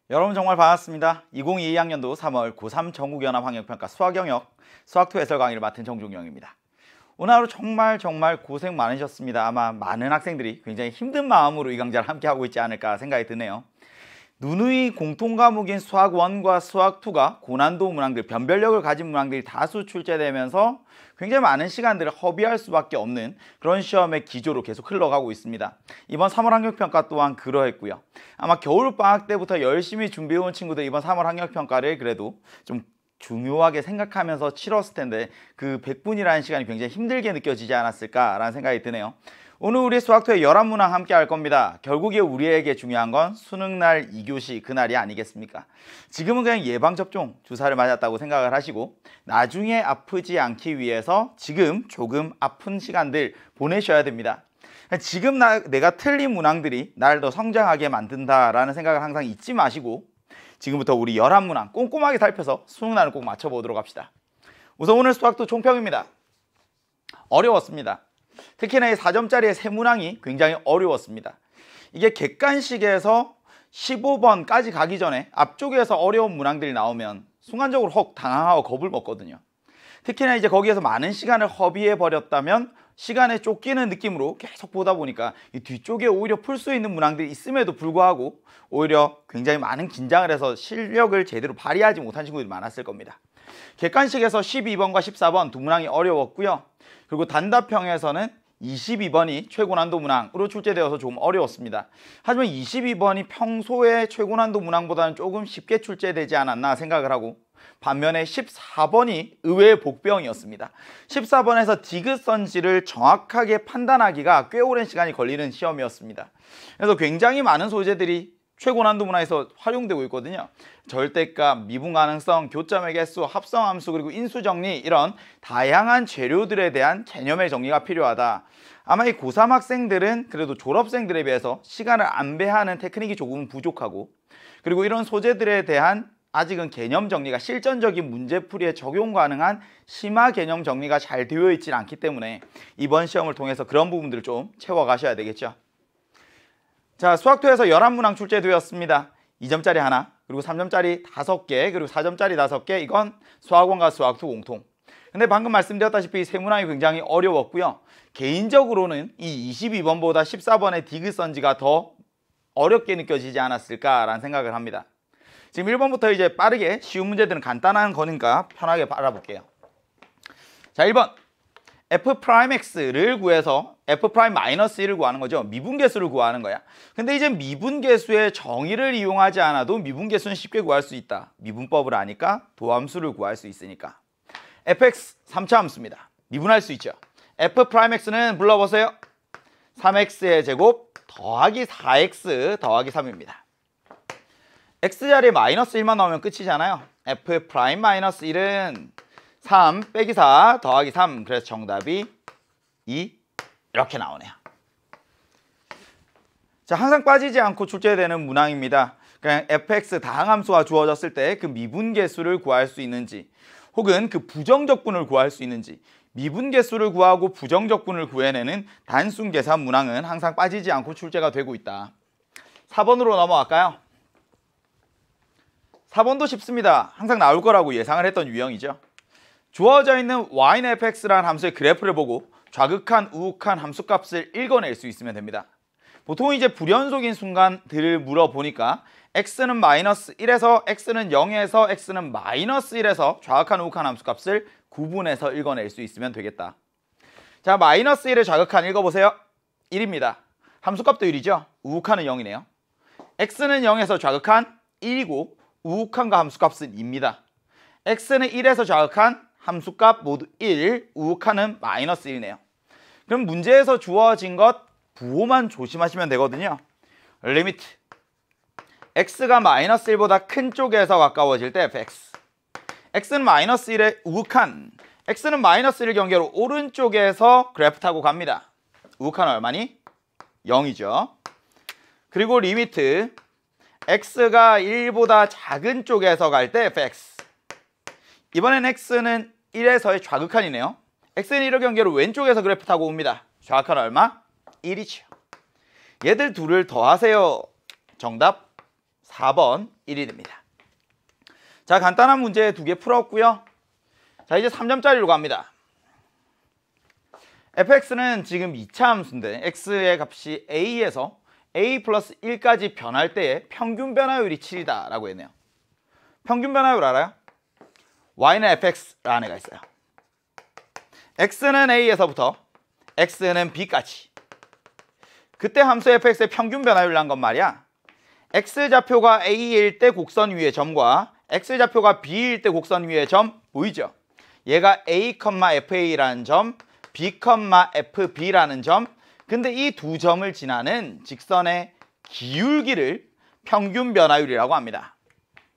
여러분 정말 반갑습니다. 2022학년도 3월 고3 전국연합학력평가 수학영역 수학2 해설 강의를 맡은 정종영입니다. 오늘 하루 정말 고생 많으셨습니다. 아마 많은 학생들이 굉장히 힘든 마음으로 이 강좌를 함께 하고 있지 않을까 생각이 드네요. 누누이 공통과목인 수학 1과 수학 2가 고난도 문항들, 변별력을 가진 문항들이 다수 출제되면서 굉장히 많은 시간들을 허비할 수밖에 없는 그런 시험의 기조로 계속 흘러가고 있습니다. 이번 3월 학력평가 또한 그러했고요. 아마 겨울방학 때부터 열심히 준비해온 친구들 이번 3월 학력평가를 그래도 좀 중요하게 생각하면서 치렀을 텐데 그 100분이라는 시간이 굉장히 힘들게 느껴지지 않았을까라는 생각이 드네요. 오늘 우리 수학2의 11문항 함께 할 겁니다. 결국에 우리에게 중요한 건 수능날 2교시 그날이 아니겠습니까? 지금은 그냥 예방접종 주사를 맞았다고 생각을 하시고 나중에 아프지 않기 위해서 지금 조금 아픈 시간들 보내셔야 됩니다. 지금 내가 틀린 문항들이 날 더 성장하게 만든다라는 생각을 항상 잊지 마시고 지금부터 우리 11문항 꼼꼼하게 살펴서 수능날을 꼭 맞춰보도록 합시다. 우선 오늘 수학2 총평입니다. 어려웠습니다. 특히나 이 4점짜리의 세 문항이 굉장히 어려웠습니다. 이게 객관식에서 15번까지 가기 전에 앞쪽에서 어려운 문항들이 나오면 순간적으로 혹 당황하고 겁을 먹거든요. 특히나 이제 거기에서 많은 시간을 허비해 버렸다면 시간에 쫓기는 느낌으로 계속 보다 보니까 이 뒤쪽에 오히려 풀 수 있는 문항들이 있음에도 불구하고 오히려 굉장히 많은 긴장을 해서 실력을 제대로 발휘하지 못한 친구들이 많았을 겁니다. 객관식에서 12번과 14번 두 문항이 어려웠고요. 그리고 단답형에서는 22번이 최고난도 문항으로 출제되어서 조금 어려웠습니다. 하지만 22번이 평소에 최고난도 문항보다는 조금 쉽게 출제되지 않았나 생각을 하고 반면에 14번이 의외의 복병이었습니다. 14번에서 디귿선지를 정확하게 판단하기가 꽤 오랜 시간이 걸리는 시험이었습니다. 그래서 굉장히 많은 소재들이 최고난도 문항에서 활용되고 있거든요. 절대값, 미분가능성, 교점의 개수, 합성함수, 그리고 인수정리 이런 다양한 재료들에 대한 개념의 정리가 필요하다. 아마 이 고3 학생들은 그래도 졸업생들에 비해서 시간을 안배하는 테크닉이 조금 부족하고 그리고 이런 소재들에 대한 아직은 개념 정리가 실전적인 문제풀이에 적용 가능한 심화 개념 정리가 잘 되어 있지 않기 때문에 이번 시험을 통해서 그런 부분들을 좀 채워가셔야 되겠죠. 자, 수학2에서 11문항 출제되었습니다. 2점짜리 하나, 그리고 3점짜리 5개, 그리고 4점짜리 5개, 이건 수학1과 수학2 공통. 근데 방금 말씀드렸다시피 세 문항이 굉장히 어려웠고요. 개인적으로는 이 22번보다 14번의 디귿선지가 더 어렵게 느껴지지 않았을까라는 생각을 합니다. 지금 1번부터 이제 빠르게 쉬운 문제들은 간단한 거니까 편하게 알아볼게요. 자, 1번. f'x를 구해서 f'-1을 구하는 거죠. 미분계수를 구하는 거야. 근데 이제 미분계수의 정의를 이용하지 않아도 미분계수는 쉽게 구할 수 있다. 미분법을 아니까 도함수를 구할 수 있으니까. fx 3차 함수입니다. 미분할 수 있죠. f'x는 불러보세요. 3x의 제곱 더하기 4x 더하기 3입니다. x자리에 마이너스 1만 나오면 끝이잖아요. f'-1은 3 빼기 4 더하기 3. 그래서 정답이 2 이렇게 나오네요. 자, 항상 빠지지 않고 출제되는 문항입니다. 그냥 fx 다항함수가 주어졌을 때 그 미분계수를 구할 수 있는지 혹은 그 부정적분을 구할 수 있는지 미분계수를 구하고 부정적분을 구해내는 단순계산 문항은 항상 빠지지 않고 출제가 되고 있다. 4번으로 넘어갈까요? 4번도 쉽습니다. 항상 나올 거라고 예상을 했던 유형이죠. 주어져 있는 yfx라는 함수의 그래프를 보고 좌극한, 우극한 함수값을 읽어낼 수 있으면 됩니다. 보통 이제 불연속인 순간들을 물어보니까 x는 마이너스 1에서 x는 0에서 x는 마이너스 1에서 좌극한, 우극한 함수값을 구분해서 읽어낼 수 있으면 되겠다. 자, 마이너스 1의 좌극한 읽어보세요. 1입니다. 함수값도 1이죠. 우극한은 0이네요. x는 0에서 좌극한 1이고 우극한과 함수값은 2입니다. x는 1에서 좌극한 함수값 모두 1, 우극한은 마이너스 1이네요. 그럼 문제에서 주어진 것 부호만 조심하시면 되거든요. 리미트 x가 마이너스 1보다 큰 쪽에서 가까워질 때 fx x는 마이너스 1의 우극한 x는 마이너스 1 경계로 오른쪽에서 그래프 타고 갑니다. 우극한은 얼마니? 0이죠. 그리고 리미트 x가 1보다 작은 쪽에서 갈 때 fx 이번엔 x는 1에서의 좌극한이네요. x는 1의 경계로 왼쪽에서 그래프 타고 옵니다. 좌극한 얼마? 1이죠. 얘들 둘을 더하세요. 정답 4번 1이 됩니다. 자, 간단한 문제 2개 풀었고요. 자, 이제 3점짜리로 갑니다. fx는 지금 2차 함수인데 x의 값이 a에서 a 플러스 1까지 변할 때의 평균 변화율이 7이다 라고 했네요. 평균 변화율 알아요? y는 fx라는 애가 있어요. x는 a에서부터 x는 b까지. 그때 함수 fx의 평균 변화율이란 건 말이야. x좌표가 a일 때 곡선 위의 점과 x좌표가 b일 때 곡선 위의 점 보이죠? 얘가 a, fa라는 점, b, fb라는 점. 근데 이 두 점을 지나는 직선의 기울기를 평균 변화율이라고 합니다.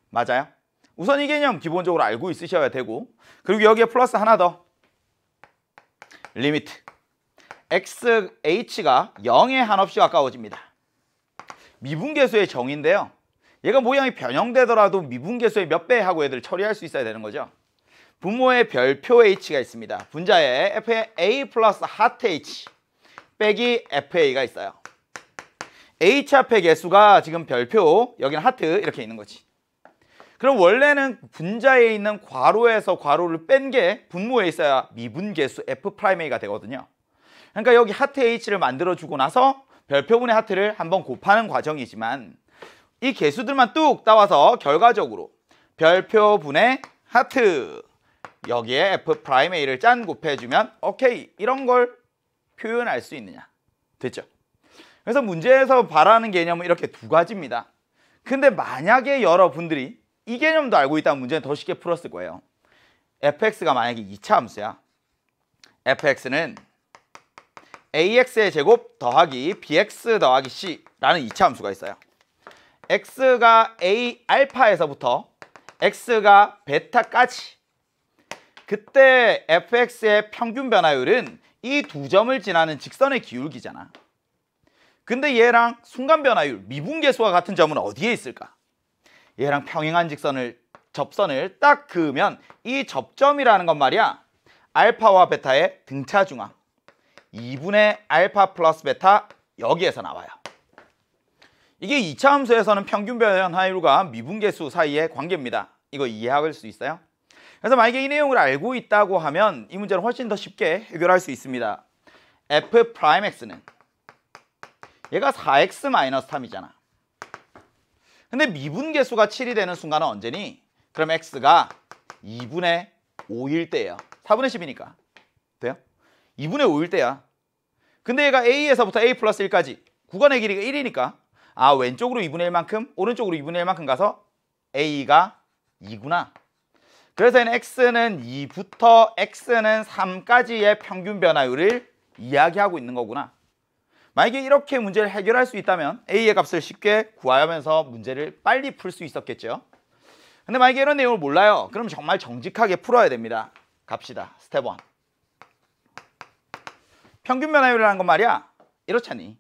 맞아요? 우선 이 개념 기본적으로 알고 있으셔야 되고, 그리고 여기에 플러스 하나 더. 리미트. h가 0에 한없이 가까워집니다. 미분계수의 정의인데요. 얘가 모양이 변형되더라도 미분계수의 몇 배 하고 애들 처리할 수 있어야 되는 거죠. 분모에 별표 h가 있습니다. 분자에 f에 a 플러스 하트 h 빼기 fa가 있어요. h 앞에 개수가 지금 별표, 여기는 하트 이렇게 있는 거지. 그럼 원래는 분자에 있는 괄호에서 괄호를 뺀 게 분모에 있어야 미분계수 f'a가 되거든요. 그러니까 여기 하트 h를 만들어주고 나서 별표분의 하트를 한번 곱하는 과정이지만 이 개수들만 뚝 따와서 결과적으로 별표분의 하트 여기에 f'a를 짠 곱해주면 오케이, 이런 걸 표현할 수 있느냐. 됐죠? 그래서 문제에서 바라는 개념은 이렇게 두 가지입니다. 근데 만약에 여러분들이 이 개념도 알고 있다면 문제는 더 쉽게 풀었을 거예요. fx가 만약에 2차 함수야. fx는 ax의 제곱 더하기 bx 더하기 c라는 2차 함수가 있어요. x가 a 알파에서부터 x가 베타까지. 그때 fx의 평균 변화율은 이 두 점을 지나는 직선의 기울기잖아. 근데 얘랑 순간 변화율, 미분계수와 같은 점은 어디에 있을까? 얘랑 평행한 접선을 딱 그으면 이 접점이라는 건 말이야, 알파와 베타의 등차 중앙 2분의 알파 플러스 베타 여기에서 나와요. 이게 2차 함수에서는 평균 변화율과 미분계수 사이의 관계입니다. 이거 이해할 수 있어요? 그래서 만약에 이 내용을 알고 있다고 하면 이 문제를 훨씬 더 쉽게 해결할 수 있습니다. f'x는 얘가 4x-3이잖아. 근데 미분계수가 7이 되는 순간은 언제니? 그럼 x가 2분의 5일 때예요. 4분의 10이니까. 돼요? 2분의 5일 때야. 근데 얘가 a에서부터 a 플러스 1까지 구간의 길이가 1이니까 아, 왼쪽으로 2분의 1만큼, 오른쪽으로 2분의 1만큼 가서 a가 2구나. 그래서 x는 2부터 x는 3까지의 평균 변화율을 이야기하고 있는 거구나. 만약에 이렇게 문제를 해결할 수 있다면 a의 값을 쉽게 구하면서 문제를 빨리 풀 수 있었겠죠. 근데 만약에 이런 내용을 몰라요. 그럼 정말 정직하게 풀어야 됩니다. 갑시다. 스텝 1. 평균 변화율이라는 건 말이야, 이렇잖니.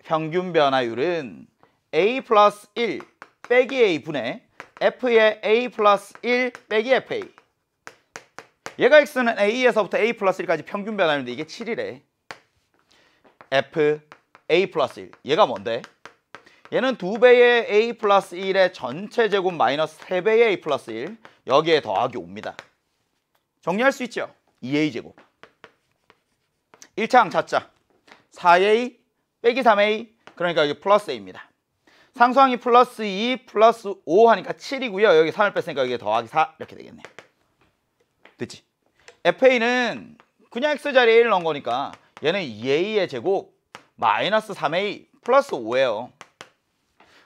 평균 변화율은 a 플러스 1 빼기 a 분의 f의 a 플러스 1 빼기 fa. 얘가 x는 a에서부터 a 플러스 1까지 평균 변화율인데 이게 7이래. f a 플러스 1. 얘가 뭔데? 얘는 2배의 a 플러스 1의 전체 제곱 마이너스 3배의 a 플러스 1 여기에 더하기 5입니다. 정리할 수 있죠? 2a 제곱. 1차항 찾자. 4a 빼기 3a 그러니까 여기 플러스 a입니다. 상수항이 플러스 2 플러스 5 하니까 7이고요. 여기 3을 뺐으니까 여기 더하기 4 이렇게 되겠네. 됐지? fa는 그냥 x자리에 1 넣은 거니까 얘는 2a의 제곱 마이너스 3a 플러스 5예요.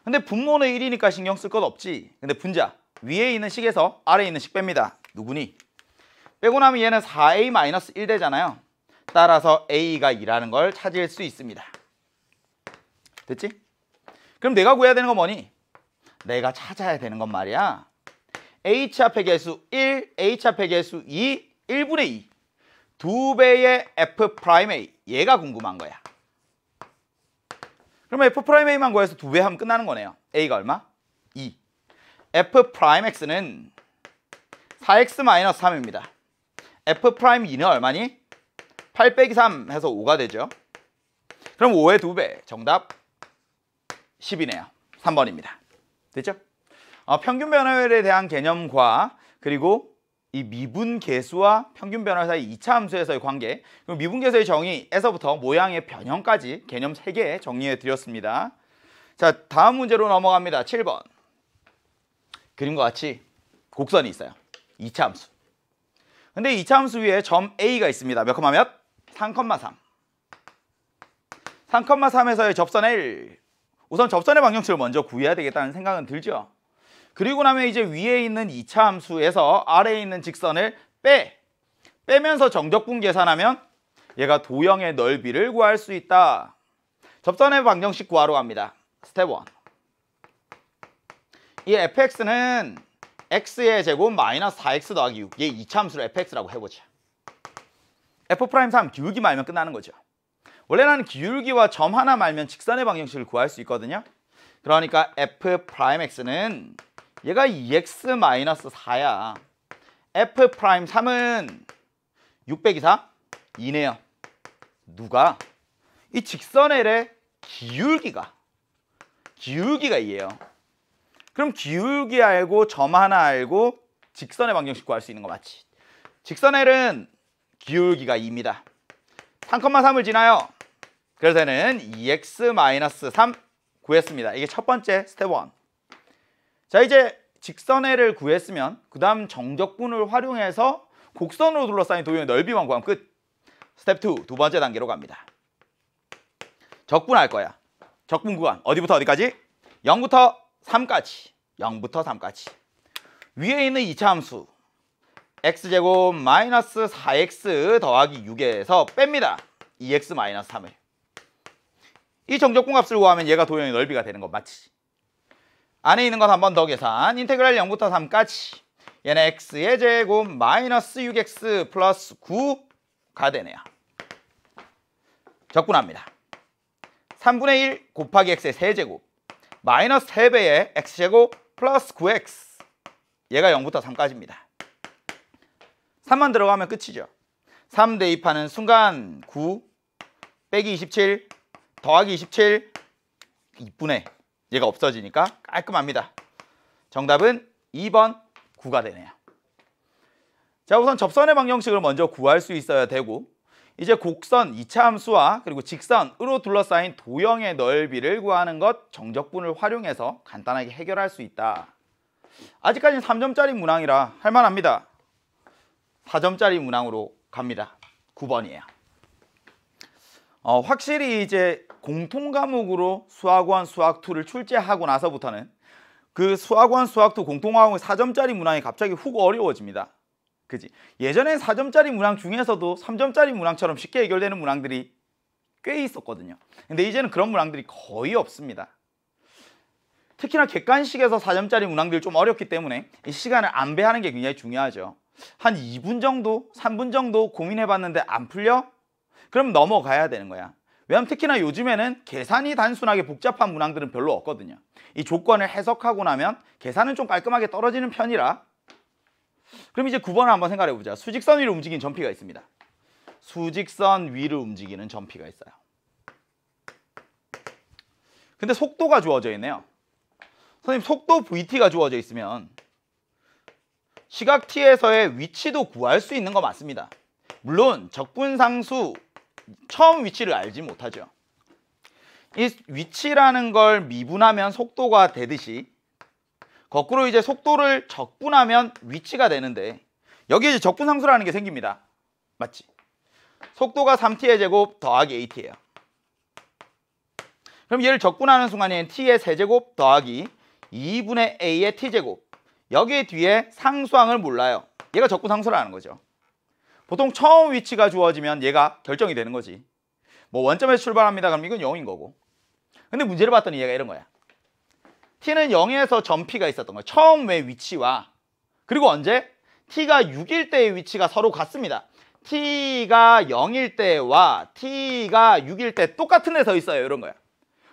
근데 분모는 1이니까 신경 쓸 것 없지. 근데 분자 위에 있는 식에서 아래에 있는 식 뺍니다. 누구니? 빼고 나면 얘는 4a 마이너스 1 되잖아요. 따라서 a가 2라는 걸 찾을 수 있습니다. 됐지? 그럼 내가 구해야 되는 건 뭐니? 내가 찾아야 되는 건 말이야, h 앞의 개수 1, h 앞의 개수 2, 1분의 2 2배의 f'a 얘가 궁금한 거야. 그러면 f'a만 구해서 2배 하면 끝나는 거네요. a가 얼마? 2. f'x는 4x-3입니다. f'2는 얼마니? 8 빼기 3 해서 5가 되죠. 그럼 5의 2배, 정답 10이네요. 3번입니다. 됐죠? 평균 변화율에 대한 개념과 그리고 이 미분계수와 평균 변화 사이 2차 함수에서의 관계, 그리고 미분계수의 정의에서부터 모양의 변형까지 개념 3개 정리해 드렸습니다. 자, 다음 문제로 넘어갑니다. 7번. 그림과 같이 곡선이 있어요. 2차 함수. 근데 2차 함수 위에 점 A가 있습니다. 몇 컴마 몇? 3,3. 3,3에서의 접선 L. 우선 접선의 방정식을 먼저 구해야 되겠다는 생각은 들죠. 그리고 나면 이제 위에 있는 2차 함수에서 아래에 있는 직선을 빼면서 정적분 계산하면 얘가 도형의 넓이를 구할 수 있다. 접선의 방정식 구하러 갑니다. 스텝 1. 이 fx는 x의 제곱 마이너스 4x 더하기 6. 얘 2차 함수를 fx라고 해보자. f'3 기울기 말면 끝나는 거죠. 원래는 기울기와 점 하나 말면 직선의 방정식을 구할 수 있거든요. 그러니까 f'x는 얘가 2x 마이너스 4야. f'3은 6 빼기 4? 2네요. 누가? 이 직선 L의 기울기가 2예요. 그럼 기울기 알고 점 하나 알고 직선의 방정식 구할 수 있는 거 맞지? 직선 L은 기울기가 2입니다. 3,3을 지나요. 그래서 얘는 2x 마이너스 3 구했습니다. 이게 첫 번째 스텝 1. 자, 이제 직선 L을 구했으면 그 다음 정적분을 활용해서 곡선으로 둘러싸인 도형의 넓이만 구하면 끝. 스텝 2, 두 번째 단계로 갑니다. 적분할 거야. 적분 구간 어디부터 어디까지? 0부터 3까지. 0부터 3까지. 위에 있는 2차 함수 x제곱 마이너스 4x 더하기 6에서 뺍니다. 2x 마이너스 3을. 이 정적분 값을 구하면 얘가 도형의 넓이가 되는 거 맞지? 안에 있는 건 한 번 더 계산. 인테그랄 0부터 3까지. 얘는 x의 제곱 마이너스 6x 플러스 9가 되네요. 적분합니다. 3분의 1 곱하기 x의 세제곱 마이너스 3배의 x제곱 플러스 9x. 얘가 0부터 3까지입니다. 3만 들어가면 끝이죠. 3 대입하는 순간 9 빼기 27 더하기 27 2분의 얘가 없어지니까 깔끔합니다. 정답은 2번 9가 되네요. 자, 우선 접선의 방정식을 먼저 구할 수 있어야 되고 이제 곡선 2차 함수와 그리고 직선으로 둘러싸인 도형의 넓이를 구하는 것 정적분을 활용해서 간단하게 해결할 수 있다. 아직까지는 3점짜리 문항이라 할만합니다. 4점짜리 문항으로 갑니다. 9번이에요. 확실히 이제 공통 과목으로 수학원, 수학2를 출제하고 나서부터는 그 수학원, 수학2 공통 과목의 4점짜리 문항이 갑자기 훅 어려워집니다. 그지? 예전엔 4점짜리 문항 중에서도 3점짜리 문항처럼 쉽게 해결되는 문항들이 꽤 있었거든요. 근데 이제는 그런 문항들이 거의 없습니다. 특히나 객관식에서 4점짜리 문항들이 좀 어렵기 때문에 이 시간을 안배하는 게 굉장히 중요하죠. 한 2분 정도, 3분 정도 고민해봤는데 안 풀려? 그럼 넘어가야 되는 거야. 왜냐면 특히나 요즘에는 계산이 단순하게 복잡한 문항들은 별로 없거든요. 이 조건을 해석하고 나면 계산은 좀 깔끔하게 떨어지는 편이라. 그럼 이제 9번을 한번 생각해보자. 수직선 위를 움직이는 점피가 있습니다. 수직선 위를 움직이는 점피가 있어요. 근데 속도가 주어져 있네요. 선생님, 속도 vt가 주어져 있으면 시각 t에서의 위치도 구할 수 있는 거 맞습니다. 물론 적분상수 처음 위치를 알지 못하죠. 이 위치라는 걸 미분하면 속도가 되듯이 거꾸로 이제 속도를 적분하면 위치가 되는데 여기에 이제 적분상수라는 게 생깁니다. 맞지? 속도가 3t의 제곱 더하기 at예요. 그럼 얘를 적분하는 순간에는 t의 세제곱 더하기 2분의 a의 t제곱. 여기 뒤에 상수항을 몰라요. 얘가 적분상수라는 거죠. 보통 처음 위치가 주어지면 얘가 결정이 되는 거지. 뭐 원점에서 출발합니다. 그럼 이건 0인 거고. 근데 문제를 봤더니 얘가 이런 거야. t는 0에서 점피가 있었던 거야. 처음의 위치와 그리고 언제? t가 6일 때의 위치가 서로 같습니다. t가 0일 때와 t가 6일 때 똑같은 데 서 있어요. 이런 거야.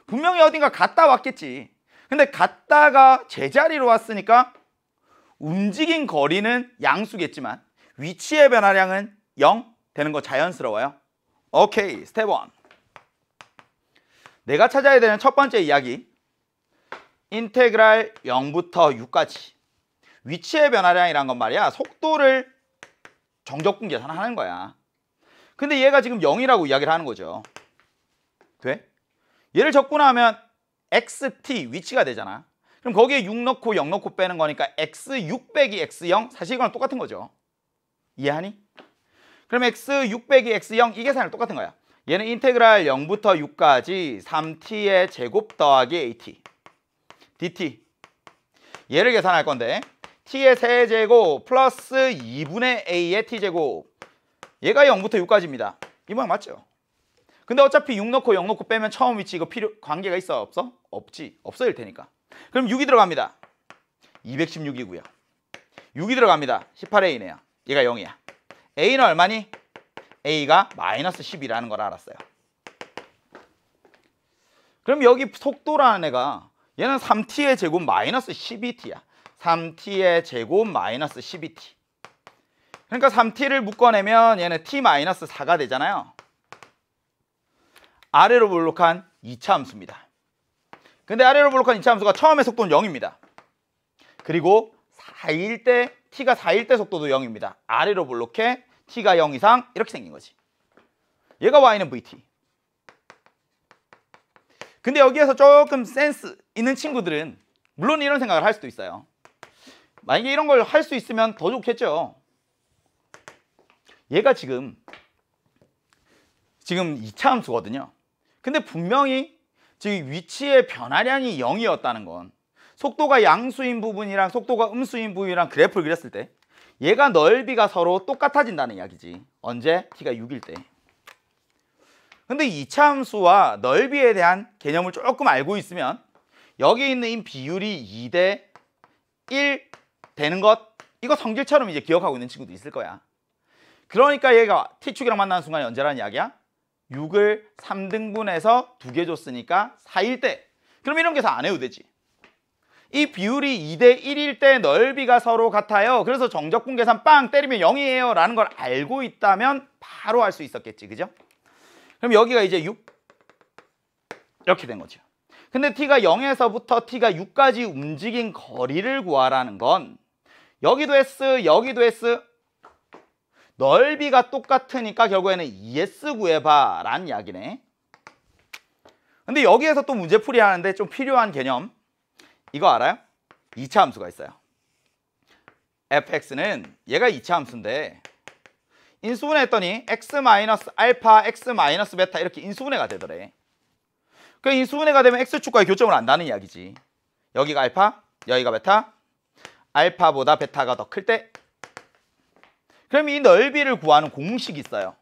분명히 어딘가 갔다 왔겠지. 근데 갔다가 제자리로 왔으니까 움직인 거리는 양수겠지만 위치의 변화량은 0 되는 거 자연스러워요. 오케이, 스텝 1. 내가 찾아야 되는 첫 번째 이야기. 인테그랄 0부터 6까지 위치의 변화량이란 건 말이야 속도를 정적분 계산하는 거야. 근데 얘가 지금 0이라고 이야기를 하는 거죠. 돼? 얘를 적분하면 xt 위치가 되잖아. 그럼 거기에 6 넣고 0 넣고 빼는 거니까 x6 빼기 x0 사실 이거랑 똑같은 거죠. 이해하니? 그럼 x6 빼기 x0 이 계산이 똑같은 거야. 얘는 인테그랄 0부터 6까지 3t의 제곱 더하기 at dt 얘를 계산할 건데 t의 세제곱 플러스 2분의 a의 t제곱 얘가 0부터 6까지입니다. 이 모양 맞죠? 근데 어차피 6 넣고 0 넣고 빼면 처음 위치 이거 관계가 있어? 없어? 없지. 없어질 테니까. 그럼 6이 들어갑니다. 216이고요. 6이 들어갑니다. 18a네요. 얘가 0이야. a는 얼마니? a가 마이너스 10이라는 걸 알았어요. 그럼 여기 속도라는 애가 얘는 3t의 제곱 마이너스 12t야. 3t의 제곱 마이너스 12t. 그러니까 3t를 묶어내면 얘는 t 마이너스 4가 되잖아요. 아래로 볼록한 2차 함수입니다. 근데 아래로 볼록한 2차 함수가 처음에 속도는 0입니다. 그리고 4일 때 t가 4일 때 속도도 0입니다. 아래로 볼록해 t가 0 이상 이렇게 생긴 거지. 얘가 y는 vt. 근데 여기에서 조금 센스 있는 친구들은 물론 이런 생각을 할 수도 있어요. 만약에 이런 걸 할 수 있으면 더 좋겠죠. 얘가 지금 2차 함수거든요. 근데 분명히 지금 위치의 변화량이 0이었다는 건 속도가 양수인 부분이랑 속도가 음수인 부분이랑 그래프를 그렸을 때 얘가 넓이가 서로 똑같아진다는 이야기지. 언제? t가 6일 때. 근데 2차 함수와 넓이에 대한 개념을 조금 알고 있으면 여기 있는 이 비율이 2대 1 되는 것 이거 성질처럼 이제 기억하고 있는 친구도 있을 거야. 그러니까 얘가 t축이랑 만나는 순간이 언제라는 이야기야? 6을 3등분해서 2개 줬으니까 4일 때. 그럼 이런 계산 안 해도 되지. 이 비율이 2대 1일 때 넓이가 서로 같아요. 그래서 정적분 계산 빵 때리면 0이에요 라는 걸 알고 있다면 바로 할 수 있었겠지. 그죠? 그럼 여기가 이제 6 이렇게 된 거죠. 근데 t가 0에서부터 t가 6까지 움직인 거리를 구하라는 건 여기도 s 여기도 s 넓이가 똑같으니까 결국에는 2s 구해봐 라는 이야기네. 근데 여기에서 또 문제풀이 하는데 좀 필요한 개념 이거 알아요? 2차 함수가 있어요. fx는 얘가 2차 함수인데 인수분해했더니 x-알파, x-베타 이렇게 인수분해가 되더래. 그 인수분해가 되면 x축과의 교점을 안다는 이야기지. 여기가 알파, 여기가 베타. 알파보다 베타가 더 클 때 그럼 이 넓이를 구하는 공식이 있어요.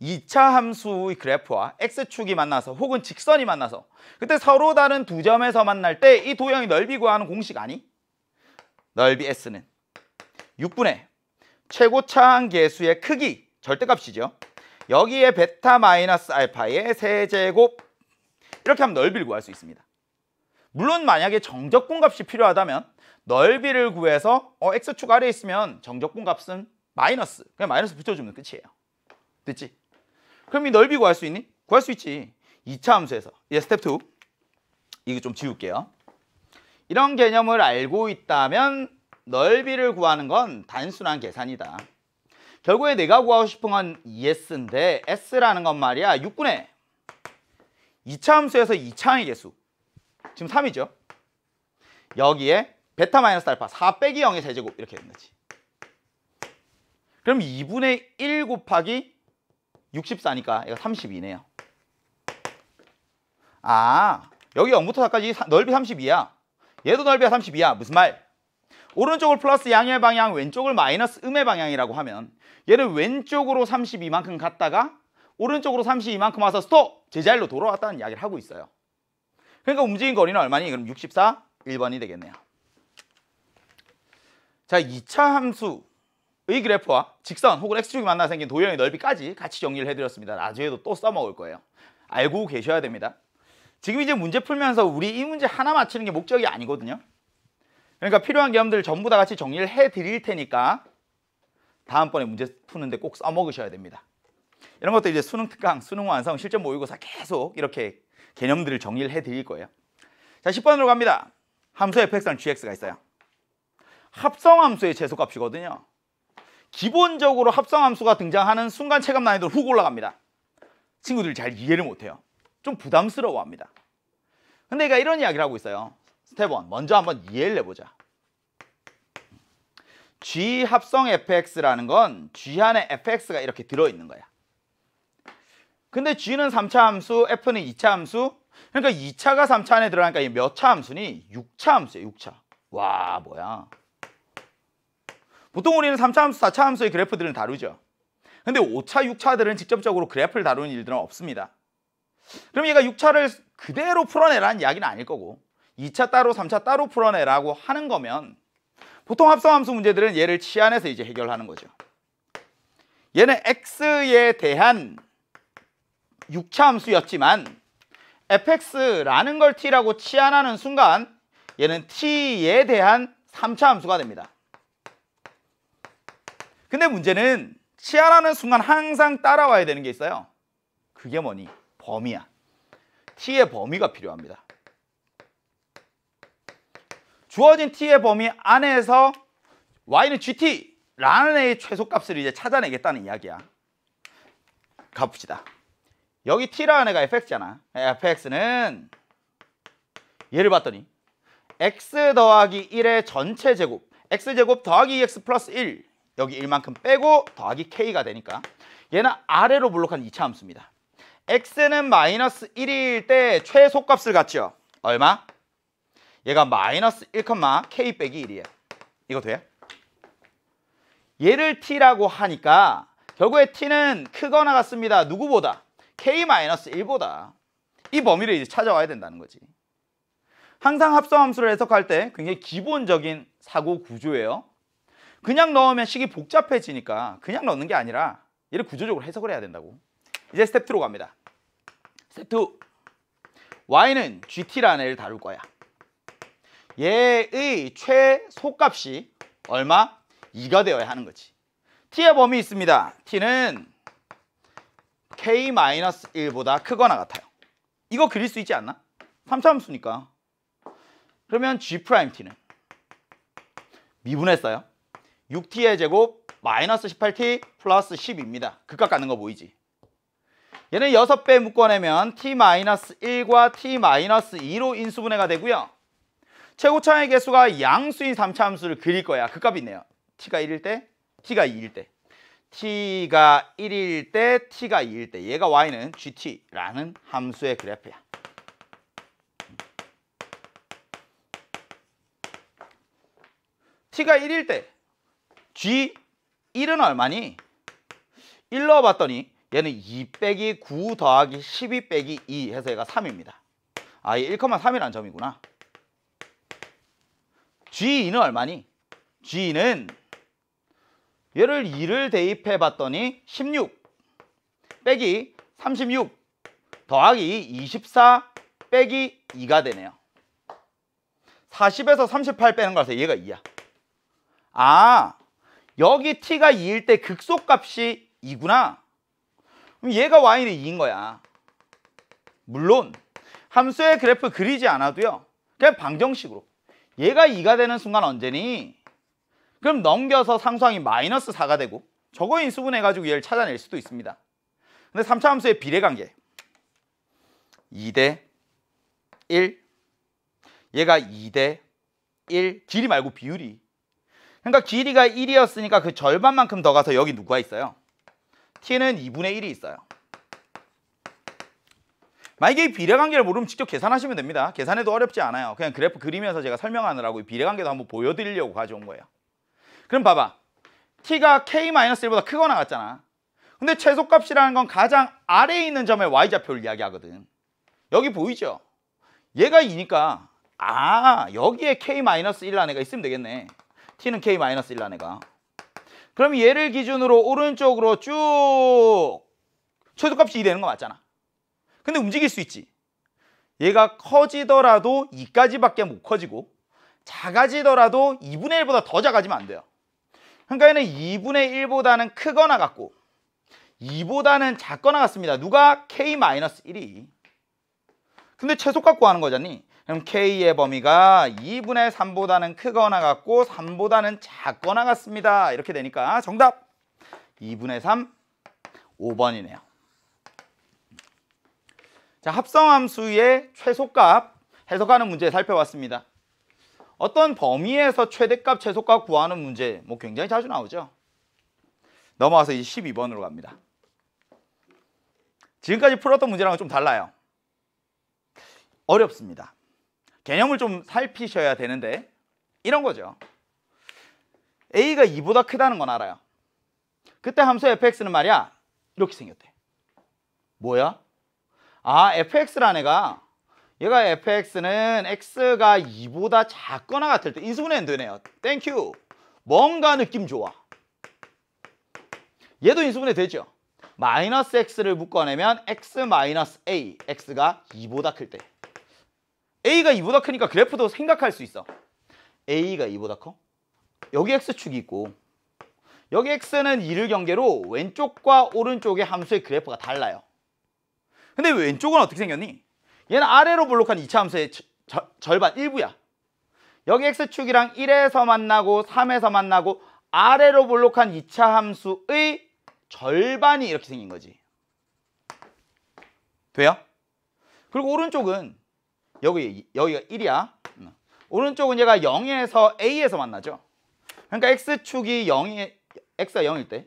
2차 함수의 그래프와 x축이 만나서 혹은 직선이 만나서 그때 서로 다른 두 점에서 만날 때 이 도형의 넓이 구하는 공식 아니? 넓이 s는 6분의 최고차항 계수의 크기 절대값이죠. 여기에 베타 마이너스 알파의 세제곱 이렇게 하면 넓이를 구할 수 있습니다. 물론 만약에 정적분 값이 필요하다면 넓이를 구해서 x축 아래에 있으면 정적분 값은 마이너스 그냥 마이너스 붙여주면 끝이에요. 됐지? 그럼 이 넓이 구할 수 있니? 구할 수 있지. 2차 함수에서 이제 스텝 2 이거 좀 지울게요. 이런 개념을 알고 있다면 넓이를 구하는 건 단순한 계산이다. 결국에 내가 구하고 싶은 건 2s인데 s라는 건 말이야 6분의 2차 함수에서 2차항의 개수 지금 3이죠. 여기에 베타 마이너스 알파 4 빼기 0의 세제곱 이렇게 되는 거지. 그럼 2분의 1 곱하기 64니까 얘가 32네요. 아 여기 0부터 4까지 넓이 32야. 얘도 넓이가 32야. 무슨 말? 오른쪽을 플러스 양의 방향 왼쪽을 마이너스 음의 방향이라고 하면 얘는 왼쪽으로 32만큼 갔다가 오른쪽으로 32만큼 와서 스톱! 제자리로 돌아왔다는 이야기를 하고 있어요. 그러니까 움직인 거리는 얼마니? 그럼 64, 1번이 되겠네요. 자, 2차 함수의 그래프와 직선 혹은 x축이 만나 생긴 도형의 넓이까지 같이 정리를 해드렸습니다. 나중에도 또 써먹을 거예요. 알고 계셔야 됩니다. 지금 이제 문제 풀면서 우리 이 문제 하나 맞히는 게 목적이 아니거든요. 그러니까 필요한 개념들 전부 다 같이 정리를 해드릴 테니까 다음번에 문제 푸는데 꼭 써먹으셔야 됩니다. 이런 것도 이제 수능 특강, 수능 완성, 실전 모의고사 계속 이렇게 개념들을 정리를 해드릴 거예요. 자, 10번으로 갑니다. 함수 fx랑 gx가 있어요. 합성함수의 최소값이거든요. 기본적으로 합성함수가 등장하는 순간 체감 난이도는 훅 올라갑니다. 친구들이 잘 이해를 못해요. 좀 부담스러워합니다. 근데 얘가 이런 이야기를 하고 있어요. 스텝 1, 먼저 한번 이해를 해보자. G 합성 fx라는 건 G 안에 fx가 이렇게 들어있는 거야. 근데 G는 3차 함수, F는 2차 함수. 그러니까 2차가 3차 안에 들어가니까 이게 몇 차 함수니? 6차 함수예요, 6차. 와, 뭐야. 보통 우리는 3차 함수, 4차 함수의 그래프들은 다루죠. 근데 5차, 6차들은 직접적으로 그래프를 다루는 일들은 없습니다. 그럼 얘가 6차를 그대로 풀어내라는 이야기는 아닐 거고 2차 따로, 3차 따로 풀어내라고 하는 거면 보통 합성함수 문제들은 얘를 치환해서 이제 해결하는 거죠. 얘는 x에 대한 6차 함수였지만 fx라는 걸 t라고 치환하는 순간 얘는 t에 대한 3차 함수가 됩니다. 근데 문제는 치환하는 순간 항상 따라와야 되는 게 있어요. 그게 뭐니? 범위야. t의 범위가 필요합니다. 주어진 t의 범위 안에서 y는 gt라는 애의 최소값을 이제 찾아내겠다는 이야기야. 가봅시다. 여기 t라는 애가 fx잖아. fx는 얘를 봤더니 x 더하기 1의 전체 제곱 x제곱 더하기 2x 플러스 1 여기 1만큼 빼고 더하기 k가 되니까 얘는 아래로 블록한 2차 함수입니다. x는 마이너스 1일 때 최소값을 갖죠. 얼마? 얘가 마이너스 1, k 빼기 1이에요. 이거 돼? 얘를 t라고 하니까 결국에 t는 크거나 같습니다. 누구보다? k-1보다. 이 범위를 이제 찾아와야 된다는 거지. 항상 합성함수를 해석할 때 굉장히 기본적인 사고 구조예요. 그냥 넣으면 식이 복잡해지니까 그냥 넣는 게 아니라 얘를 구조적으로 해석을 해야 된다고. 이제 스텝 2로 갑니다. 스텝 2. y는 gt라는 애를 다룰 거야. 얘의 최소값이 얼마? 2가 되어야 하는 거지. t의 범위 있습니다. t는 k-1보다 크거나 같아요. 이거 그릴 수 있지 않나? 3차 함수니까. 그러면 g't는 미분했어요. 6t의 제곱 마이너스 18t 플러스 10입니다. 극각 갖는 거 보이지? 얘는 6배 묶어내면 t-1과 t-2로 인수분해가 되고요. 최고차의 개수가 양수인 3차 함수를 그릴 거야. 극값이 있네요. t가 1일 때, t가 2일 때. t가 1일 때, t가 2일 때. 얘가 y는 gt라는 함수의 그래프야. t가 1일 때 g1은 얼마니? 1 넣어봤더니 얘는 2 빼기 9 더하기 12 빼기 2 해서 얘가 3입니다. 아, 얘 1,3이라는 점이구나. g2는 얼마니? g2는 얘를 2를 대입해 봤더니 16 빼기 36 더하기 24 빼기 2가 되네요. 40에서 38 빼는 거라서 얘가 2야. 아, 여기 t가 2일 때 극소값이 2구나. 그럼 얘가 y는 2인 거야. 물론 함수의 그래프 그리지 않아도요. 그냥 방정식으로 얘가 2가 되는 순간 언제니? 그럼 넘겨서 상수항이 마이너스 4가 되고 저거 인수분해가지고 얘를 찾아낼 수도 있습니다. 근데 3차 함수의 비례관계 2대 1 얘가 2대 1 길이 말고 비율이 그러니까 길이가 1이었으니까 그 절반만큼 더 가서 여기 누가 있어요? t는 2분의 1이 있어요. 만약에 이 비례관계를 모르면 직접 계산하시면 됩니다. 계산해도 어렵지 않아요. 그냥 그래프 그리면서 제가 설명하느라고 이 비례관계도 한번 보여드리려고 가져온 거예요. 그럼 봐봐. t가 k-1보다 크거나 같잖아. 근데 최소값이라는 건 가장 아래에 있는 점의 y좌표를 이야기하거든. 여기 보이죠? 얘가 2니까 아, 여기에 k-1라는 애가 있으면 되겠네. t는 k-1라는 애가. 그럼 얘를 기준으로 오른쪽으로 쭉 최소값이 2 되는 거 맞잖아. 근데 움직일 수 있지. 얘가 커지더라도 2까지밖에 못 커지고 작아지더라도 2분의 1보다 더 작아지면 안 돼요. 그러니까 얘는 2분의 1보다는 크거나 같고 2보다는 작거나 같습니다. 누가? k-1이. 근데 최소값 구하는 거잖니. 그럼 K의 범위가 2분의 3보다는 크거나 같고 3보다는 작거나 같습니다. 이렇게 되니까 정답 2분의 3, 5번이네요. 자, 합성함수의 최소값 해석하는 문제 살펴봤습니다. 어떤 범위에서 최대값, 최소값 구하는 문제 뭐 굉장히 자주 나오죠. 넘어와서 이제 12번으로 갑니다. 지금까지 풀었던 문제랑은 좀 달라요. 어렵습니다. 개념을 좀 살피셔야 되는데 이런 거죠. A가 2보다 크다는 건 알아요. 그때 함수 fx는 말이야 이렇게 생겼대. 뭐야? 아, fx란 애가 얘가 fx는 x가 2보다 작거나 같을 때 인수분해는 되네요. 땡큐. 뭔가 느낌 좋아. 얘도 인수분해 되죠. 마이너스 x를 묶어내면 x 마이너스 a, x가 2보다 클 때. a가 2보다 크니까 그래프도 생각할 수 있어. a가 2보다 커? 여기 x축이 있고 여기 x는 2를 경계로 왼쪽과 오른쪽의 함수의 그래프가 달라요. 근데 왼쪽은 어떻게 생겼니? 얘는 아래로 볼록한 2차 함수의 절반, 일부야. 여기 x축이랑 1에서 만나고 3에서 만나고 아래로 볼록한 2차 함수의 절반이 이렇게 생긴 거지. 돼요? 그리고 오른쪽은 여기가 1이야. 오른쪽은 얘가 0에서 a에서 만나죠. 그러니까 x축이 0이 x가 0일 때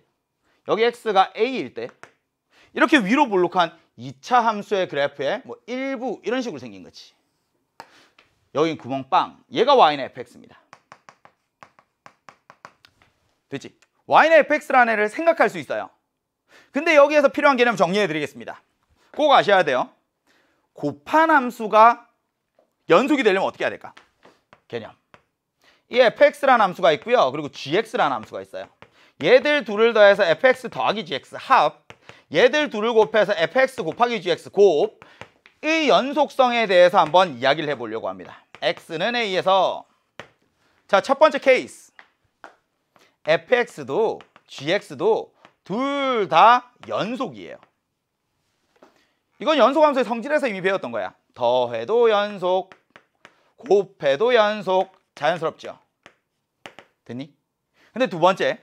여기 x가 a일 때 이렇게 위로 볼록한 2차 함수의 그래프에 뭐 일부 이런 식으로 생긴 거지. 여긴 구멍 빵. 얘가 y는 fx입니다. 됐지? y는 fx라는 애를 생각할 수 있어요. 근데 여기에서 필요한 개념 정리해 드리겠습니다. 꼭 아셔야 돼요. 곱한 함수가 연속이 되려면 어떻게 해야 될까? 개념. 이 fx라는 함수가 있고요. 그리고 gx라는 함수가 있어요. 얘들 둘을 더해서 fx 더하기 gx 합, 얘들 둘을 곱해서 fx 곱하기 gx 곱, 이 연속성에 대해서 한번 이야기를 해보려고 합니다. x는 a에서 자, 첫 번째 케이스 fx도 gx도 둘 다 연속이에요. 이건 연속함수의 성질에서 이미 배웠던 거야. 더해도 연속, 곱해도 연속, 자연스럽죠? 됐니? 근데 두 번째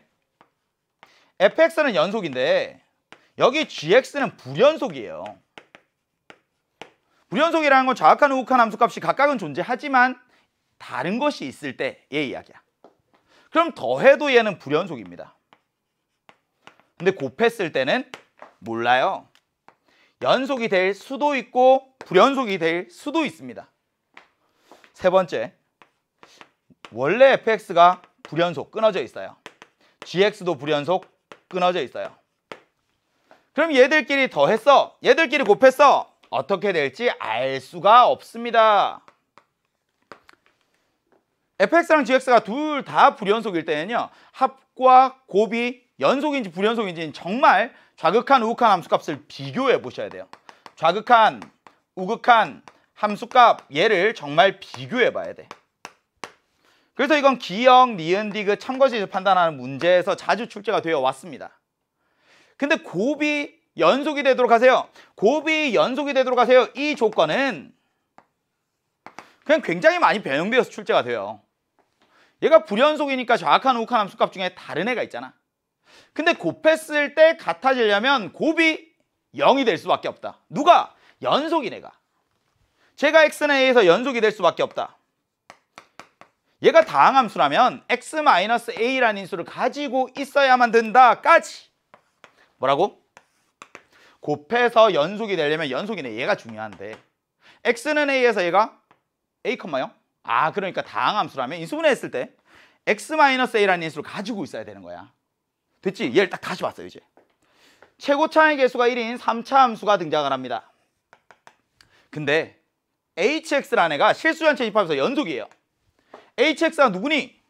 fx는 연속인데 여기 gx는 불연속이에요. 불연속이라는 건 정확한 우극한 함수값이 각각은 존재하지만 다른 것이 있을 때 얘 이야기야. 그럼 더해도 얘는 불연속입니다. 근데 곱했을 때는 몰라요. 연속이 될 수도 있고 불연속이 될 수도 있습니다. 세 번째, 원래 fx가 불연속 끊어져 있어요. gx도 불연속 끊어져 있어요. 그럼 얘들끼리 더했어, 얘들끼리 곱했어, 어떻게 될지 알 수가 없습니다. fx랑 gx가 둘 다 불연속일 때는요, 합과 곱이 연속인지 불연속인지는 정말 좌극한 우극한 함수값을 비교해 보셔야 돼요. 좌극한 우극한 함수값 얘를 정말 비교해 봐야 돼. 그래서 이건 기역, 니은, 디귿, 참거시에서 판단하는 문제에서 자주 출제가 되어 왔습니다. 근데 곱이 연속이 되도록 하세요. 곱이 연속이 되도록 하세요. 이 조건은 그냥 굉장히 많이 변형되어서 출제가 돼요. 얘가 불연속이니까 정확한 우극한 함수값 중에 다른 애가 있잖아. 근데 곱했을 때 같아지려면 곱이 0이 될 수밖에 없다. 누가? 연속인 애가. 제가 x는 a에서 연속이 될 수밖에 없다. 얘가 다항함수라면 x-a라는 인수를 가지고 있어야만 된다까지. 뭐라고? 곱해서 연속이 되려면 연속이네. 얘가 중요한데 x는 a에서 얘가 a, 0? 아, 그러니까 다항함수라면 인수분해했을 때 x-a라는 인수를 가지고 있어야 되는 거야. 됐지? 얘를 딱 다시 봤어요. 이제 최고차의 개수가 1인 3차 함수가 등장을 합니다. 근데 hx라는 애가 실수전체 집합에서 연속이에요. hx가 누구니?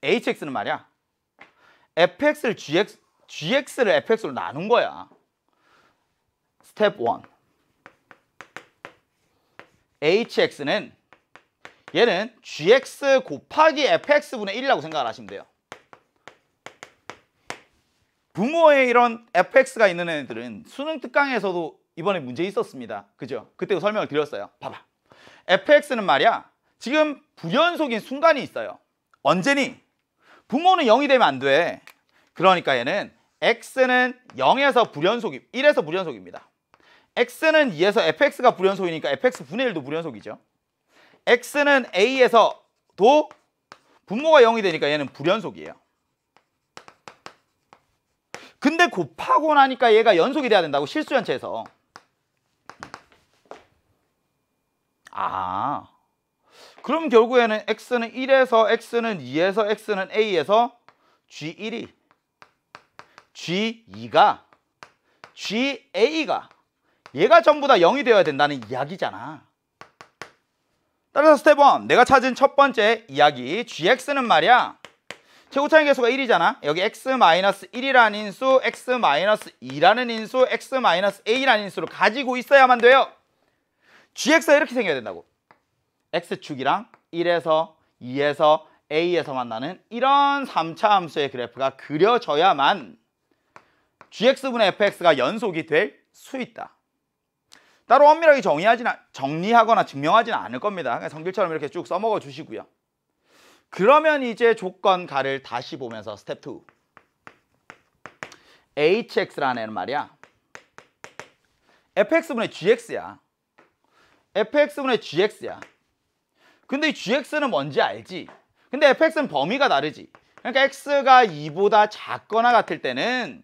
hx는 말이야 fx를 gx를 fx로 나눈 거야. 스텝 1, hx는 얘는 gx 곱하기 fx분의 1이라고 생각을 하시면 돼요. 부모에 이런 fx가 있는 애들은 수능 특강에서도 이번에 문제 있었습니다. 그죠? 그때 설명을 드렸어요. 봐봐, fx는 말이야 지금 불연속인 순간이 있어요. 언제니? 분모는 0이 되면 안 돼. 그러니까 얘는 x는 0에서 불연속이 1에서 불연속입니다. x는 2에서 fx가 불연속이니까 fx 분의 1도 불연속이죠. x는 a에서도 분모가 0이 되니까 얘는 불연속이에요. 근데 곱하고 나니까 얘가 연속이 돼야 된다고 실수연체에서. 아, 그럼 결국에는 x는 1에서 x는 2에서 x는 a에서 g1이 g2가 ga가 얘가 전부 다 0이 되어야 된다는 이야기잖아. 따라서 스텝 1 내가 찾은 첫 번째 이야기 gx는 말이야 최고차의 개수가 1이잖아. 여기 x-1이라는 인수, x-2라는 인수, x-a라는 인수를 가지고 있어야만 돼요. gx가 이렇게 생겨야 된다고. x축이랑 1에서 2에서 a에서 만나는 이런 3차 함수의 그래프가 그려져야만 gx분의 fx가 연속이 될 수 있다. 따로 엄밀하게 정리하거나 증명하지는 않을 겁니다. 그냥 성질처럼 이렇게 쭉 써먹어 주시고요. 그러면 이제 조건가를 다시 보면서 스텝 2 hx라는 애는 말이야 fx분의 gx야. fx분의 gx야. 근데 이 gx는 뭔지 알지? 근데 fx는 범위가 다르지. 그러니까 x가 2보다 작거나 같을 때는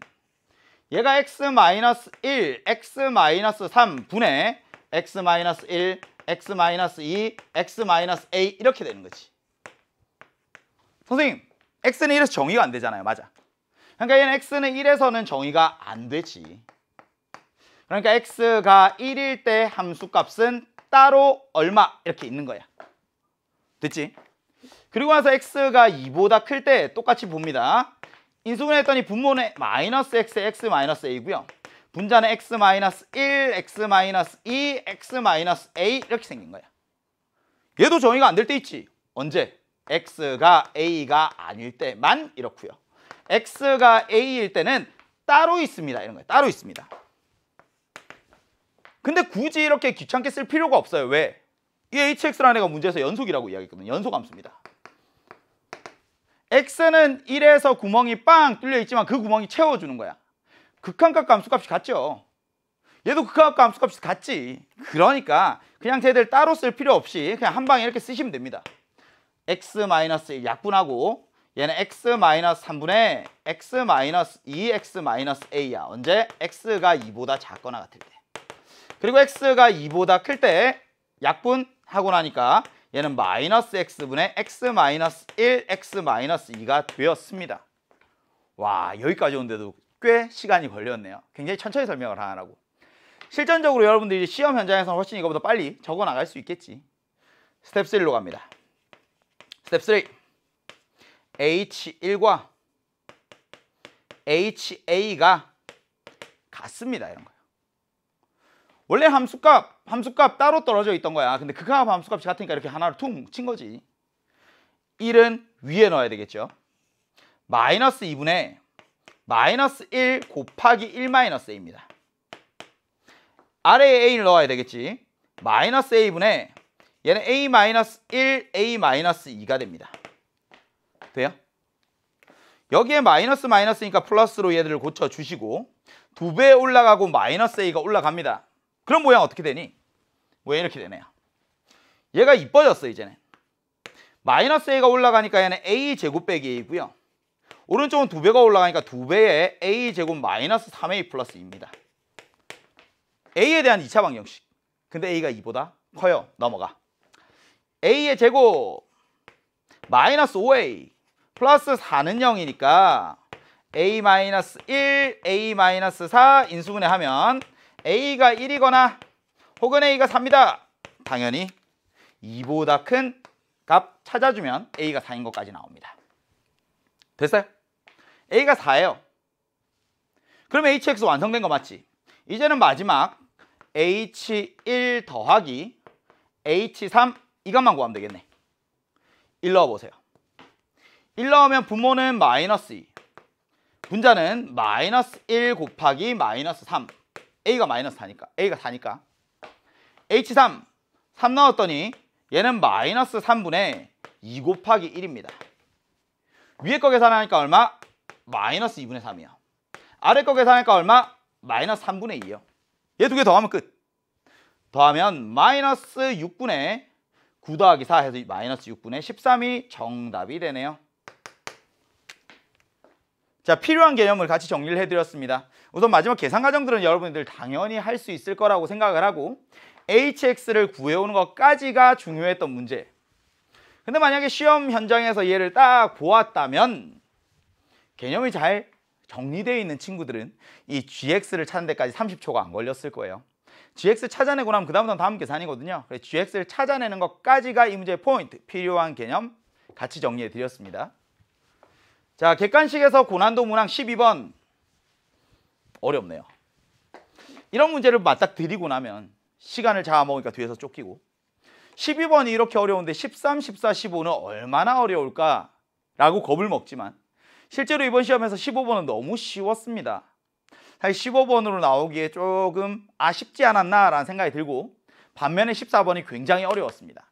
얘가 x-1, x-3 분의 x-1, x-2, x-a 이렇게 되는 거지. 선생님, x는 1에서 정의가 안 되잖아요. 맞아. 그러니까 얘는 x는 1에서는 정의가 안 되지. 그러니까 x가 1일 때 함수값은 따로 얼마 이렇게 있는 거야. 됐지? 그리고 나서 x가 2보다 클 때 똑같이 봅니다. 인수분해했더니 분모는 -x, x-a고요. 분자는 x-1, x-2, x-a 이렇게 생긴 거야. 얘도 정의가 안 될 때 있지. 언제? x가 a가 아닐 때만 이렇고요. x가 a일 때는 따로 있습니다. 이런 거예요. 따로 있습니다. 근데 굳이 이렇게 귀찮게 쓸 필요가 없어요. 왜? 이 hx라는 애가 문제에서 연속이라고 이야기했거든요. 연속함수입니다. x는 1에서 구멍이 빵 뚫려 있지만 그 구멍이 채워주는 거야. 극한값과 함수값이 같죠. 얘도 극한값과 함수값이 같지. 그러니까 그냥 쟤들 따로 쓸 필요 없이 그냥 한 방에 이렇게 쓰시면 됩니다. x-1 약분하고 얘는 x-3분의 x-2, x-a야. 언제? x가 2보다 작거나 같을 때. 그리고 x가 2보다 클 때 약분하고 나니까 얘는 -x분의 x-1, x-2가 되었습니다. 와, 여기까지 오는데도 꽤 시간이 걸렸네요. 굉장히 천천히 설명을 하라고. 실전적으로 여러분들이 시험 현장에서는 훨씬 이거보다 빨리 적어 나갈 수 있겠지. 스텝 3로 갑니다. 스텝 3. h1과 ha가 같습니다. 이런 거예요. 원래 함수값 따로 떨어져 있던 거야. 근데 극한값 함수값이 같으니까 이렇게 하나로 퉁 친 거지. 1은 위에 넣어야 되겠죠. -2분의 -1 곱하기 1 a입니다. 아래에 a를 넣어야 되겠지. -a분의 얘는 a-1, a-2가 됩니다. 돼요? 여기에 마이너스니까 플러스로 얘들을 고쳐주시고 2배 올라가고 -a가 올라갑니다. 그럼 모양 어떻게 되니? 모양 이렇게 되네요. 얘가 이뻐졌어 이제는. -a가 올라가니까 얘는 a제곱 빼기 a고요. 오른쪽은 2배가 올라가니까 2배의 a제곱 -3a 플러스 2입니다. a에 대한 2차 방정식. 근데 a가 2보다 커요. 넘어가. a의 제곱 -5a 플러스 4는 0이니까 a-1, a-4 인수분해하면 a가 1이거나 혹은 a가 3이다. 당연히 2보다 큰 값 찾아주면 a가 4인 것까지 나옵니다. 됐어요? a가 4예요. 그럼 hx 완성된 거 맞지? 이제는 마지막 h1 더하기 h3 이것만 구하면 되겠네. 1 넣어보세요. 1 넣으면 분모는 -2, 분자는 -1 곱하기 -3. a가 -4니까, a가 4니까 h3 3 넣었더니 얘는 마이너스 3분의 2 곱하기 1입니다. 위에 거 계산하니까 얼마? 마이너스 2분의 3이요. 아래 거 계산하니까 얼마? 마이너스 3분의 2요. 얘 두 개 더하면 끝. 더하면 마이너스 6분의 9 더하기 4 해서 마이너스 6분의 13이 정답이 되네요. 자, 필요한 개념을 같이 정리를 해드렸습니다. 우선 마지막 계산 과정들은 여러분들 당연히 할 수 있을 거라고 생각을 하고 hx를 구해오는 것까지가 중요했던 문제. 근데 만약에 시험 현장에서 얘를 딱 보았다면 개념이 잘 정리되어 있는 친구들은 이 gx를 찾는 데까지 30초가 안 걸렸을 거예요. gx 찾아내고 나면 그 다음부터는 다음 계산이거든요. 그래서 gx를 찾아내는 것까지가 이 문제의 포인트, 필요한 개념 같이 정리해 드렸습니다. 자, 객관식에서 고난도 문항 12번 어렵네요. 이런 문제를 맞닥 드리고 나면 시간을 잡아먹으니까 뒤에서 쫓기고 12번이 이렇게 어려운데 13, 14, 15는 얼마나 어려울까 라고 겁을 먹지만 실제로 이번 시험에서 15번은 너무 쉬웠습니다. 사실 15번으로 나오기에 조금 아쉽지 않았나 라는 생각이 들고 반면에 14번이 굉장히 어려웠습니다.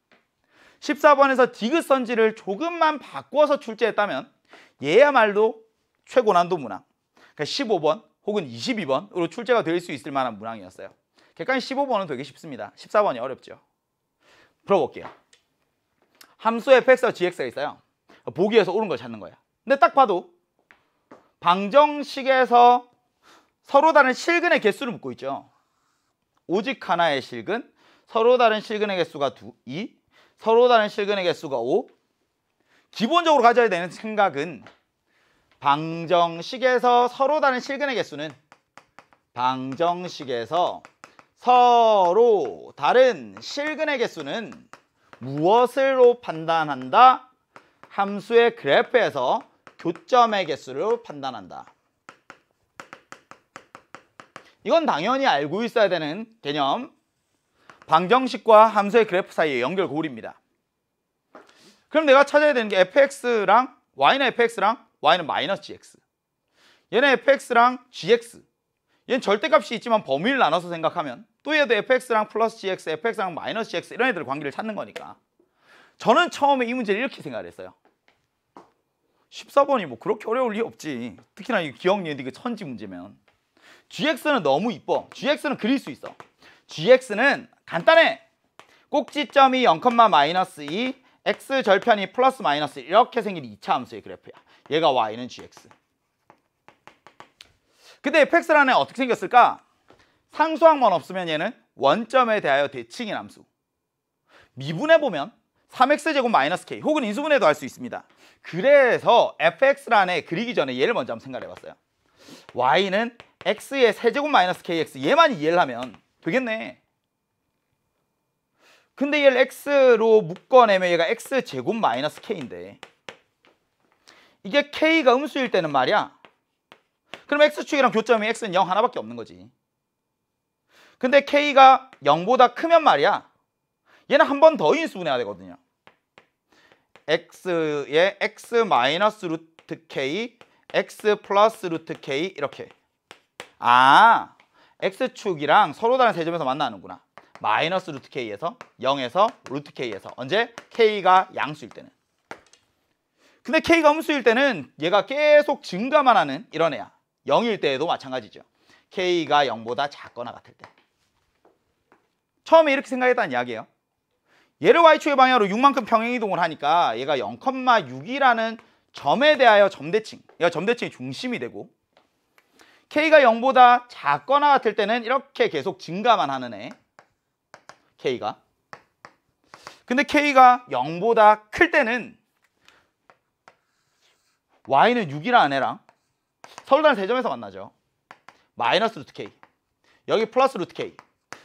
14번에서 디귿선지를 조금만 바꿔서 출제했다면 얘야말로 최고난도 문항, 그러니까 15번 혹은 22번으로 출제가 될 수 있을 만한 문항이었어요. 객관식 15번은 되게 쉽습니다. 14번이 어렵죠. 풀어볼게요. 함수 fx와 gx가 있어요. 보기에서 옳은 걸 찾는 거야. 근데 딱 봐도 방정식에서 서로 다른 실근의 개수를 묻고 있죠. 오직 하나의 실근, 서로 다른 실근의 개수가 2, 서로 다른 실근의 개수가 5. 기본적으로 가져야 되는 생각은 방정식에서 서로 다른 실근의 개수는 방정식에서 서로 다른 실근의 개수는 무엇으로 판단한다? 함수의 그래프에서 교점의 개수로 판단한다. 이건 당연히 알고 있어야 되는 개념. 방정식과 함수의 그래프 사이의 연결고리입니다. 그럼 내가 찾아야 되는 게 fx랑 y는 fx랑 y는 마이너스 gx. 얘는 fx랑 gx. 얘는 절대값이 있지만 범위를 나눠서 생각하면 또 얘도 fx랑 플러스 gx, fx랑 마이너스 gx 이런 애들 관계를 찾는 거니까 저는 처음에 이 문제를 이렇게 생각을 했어요. 14번이 뭐 그렇게 어려울 리 없지. 특히나 이 기억니은 이게 천지 문제면. gx는 너무 이뻐. gx는 그릴 수 있어. gx는 간단해. 꼭지점이 0,-2, x 절편이 플러스 마이너스 이렇게 생긴 2차 함수의 그래프야. 얘가 y는 gx. 근데 fx라는 애는 어떻게 생겼을까? 상수항만 없으면 얘는 원점에 대하여 대칭인 함수. 미분해보면 3x제곱 마이너스 k 혹은 인수분해도 할 수 있습니다. 그래서 fx라는 애 그리기 전에 얘를 먼저 한번 생각해봤어요. y는 x의 세제곱 마이너스 kx 얘만 이해를 하면 되겠네. 근데 얘를 x로 묶어내면 얘가 x제곱 마이너스 k인데 이게 k가 음수일 때는 말이야. 그럼 x축이랑 교점이 x는 0 하나밖에 없는 거지. 근데 k가 0보다 크면 말이야. 얘는 한 번 더 인수분해야 되거든요. x의 x 마이너스 루트 k, x 플러스 루트 k 이렇게. 아, x축이랑 서로 다른 세점에서 만나는구나. 마이너스 루트 k에서 0에서 루트 k에서 언제? k가 양수일 때는. 근데 k가 음수일 때는 얘가 계속 증가만 하는 이런 애야. 0일 때에도 마찬가지죠. k가 0보다 작거나 같을 때. 처음에 이렇게 생각했다는 이야기예요. 얘를 y축의 방향으로 6만큼 평행이동을 하니까 얘가 0,6이라는 점에 대하여 점대칭, 얘가 점대칭의 중심이 되고 k가 0보다 작거나 같을 때는 이렇게 계속 증가만 하는 애 k가. 근데 k가 0보다 클 때는 y는 6이라는 애랑 서로 다른 세점에서 만나죠. 마이너스 루트 k, 여기 플러스 루트 k.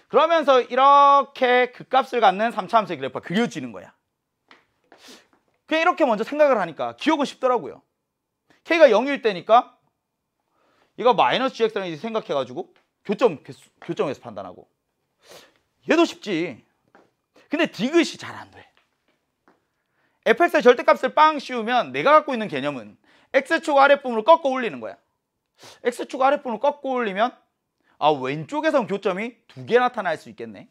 그러면서 이렇게 극값을 갖는 3차 함수의 그래프가 그려지는 거야. 그냥 이렇게 먼저 생각을 하니까 기억은 쉽더라고요. k가 0일 때니까 얘가 마이너스 gx라는 생각해가지고 교점에서 판단하고. 얘도 쉽지. 근데 디귿이 잘 안 돼. fx의 절대값을 빵 씌우면 내가 갖고 있는 개념은 x축 아랫부분을 꺾어 올리는 거야. x축 아랫부분을 꺾어 올리면 아, 왼쪽에선 교점이 2개 나타날 수 있겠네.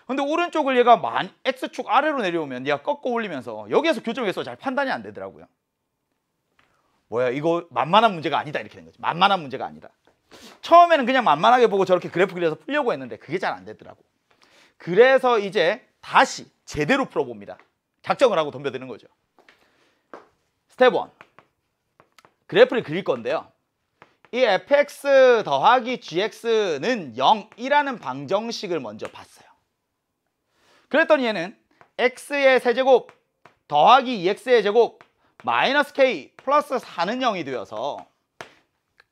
근데 오른쪽을 얘가 X축 아래로 내려오면 얘가 꺾어 올리면서 여기에서 교점 개수가 잘 판단이 안 되더라고요. 뭐야, 이거 만만한 문제가 아니다 이렇게 된 거지. 만만한 문제가 아니다. 처음에는 그냥 만만하게 보고 저렇게 그래프 그려서 풀려고 했는데 그게 잘 안 되더라고. 그래서 이제 다시 제대로 풀어봅니다. 작정을 하고 덤벼드는 거죠. 스텝 1. 그래프를 그릴 건데요. 이 fx 더하기 gx는 0이라는 방정식을 먼저 봤어요. 그랬더니 얘는 x의 세제곱 더하기 2x의 제곱 마이너스 k 플러스 4는 0이 되어서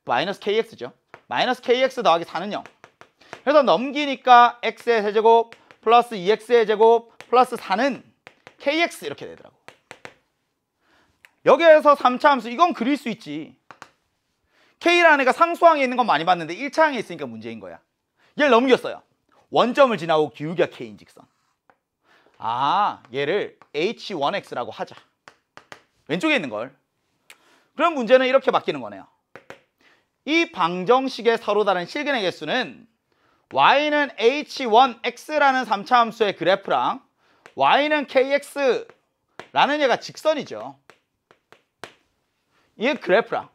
마이너스 kx죠. 마이너스 kx 더하기 4는 0. 그래서 넘기니까 x의 세제곱 플러스 2x의 제곱 플러스 4는 kx 이렇게 되더라고. 여기에서 3차 함수 이건 그릴 수 있지. k라는 애가 상수항에 있는 건 많이 봤는데 1차항에 있으니까 문제인 거야. 얘를 넘겼어요. 원점을 지나고 기울기가 k인 직선. 아, 얘를 h1x라고 하자. 왼쪽에 있는 걸. 그럼 문제는 이렇게 바뀌는 거네요. 이 방정식의 서로 다른 실근의 개수는 y는 h1x라는 3차 함수의 그래프랑 y는 kx라는 얘가 직선이죠. 이 그래프랑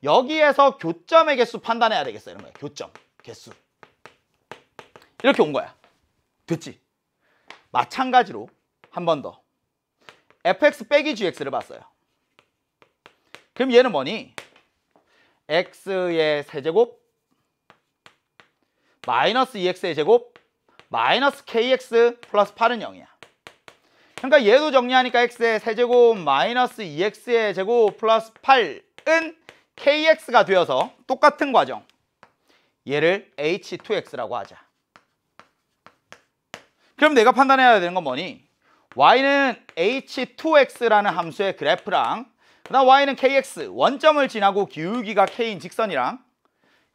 여기에서 교점의 개수 판단해야 되겠어. 이런 거야. 교점, 개수. 이렇게 온 거야. 됐지? 마찬가지로 한 번 더 fx 빼기 gx를 봤어요. 그럼 얘는 뭐니? x의 세제곱 마이너스 2x의 제곱 마이너스 kx 플러스 8은 0이야. 그러니까 얘도 정리하니까 x의 세제곱 마이너스 2x의 제곱 플러스 8은 kx가 되어서 똑같은 과정. 얘를 h2x라고 하자. 그럼 내가 판단해야 되는 건 뭐니? y는 h2x라는 함수의 그래프랑 그다음 y는 kx, 원점을 지나고 기울기가 k인 직선이랑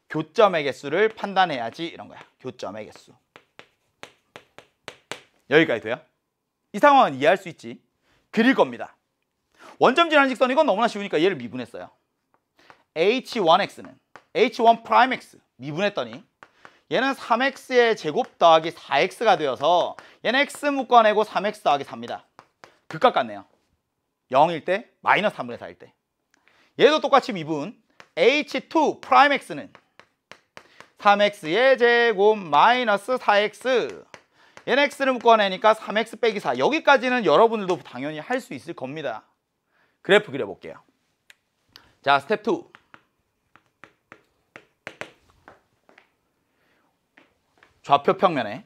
교점의 개수를 판단해야지 이런 거야. 교점의 개수. 여기까지 돼요? 이 상황은 이해할 수 있지? 그릴 겁니다. 원점 지나는 직선 이건 너무나 쉬우니까 얘를 미분했어요. h1x는 h1'x 미분했더니 얘는 3x의 제곱 더하기 4x가 되어서 얘는 x 묶어내고 3x 더하기 4입니다. 극각 같네요. 0일 때 마이너스 3분의 4일 때. 얘도 똑같이 미분 h2'x는 3x의 제곱 마이너스 4x 얘는 x를 묶어내니까 3x 빼기 4. 여기까지는 여러분들도 당연히 할 수 있을 겁니다. 그래프 그려볼게요. 자, 스텝 2. 좌표 평면에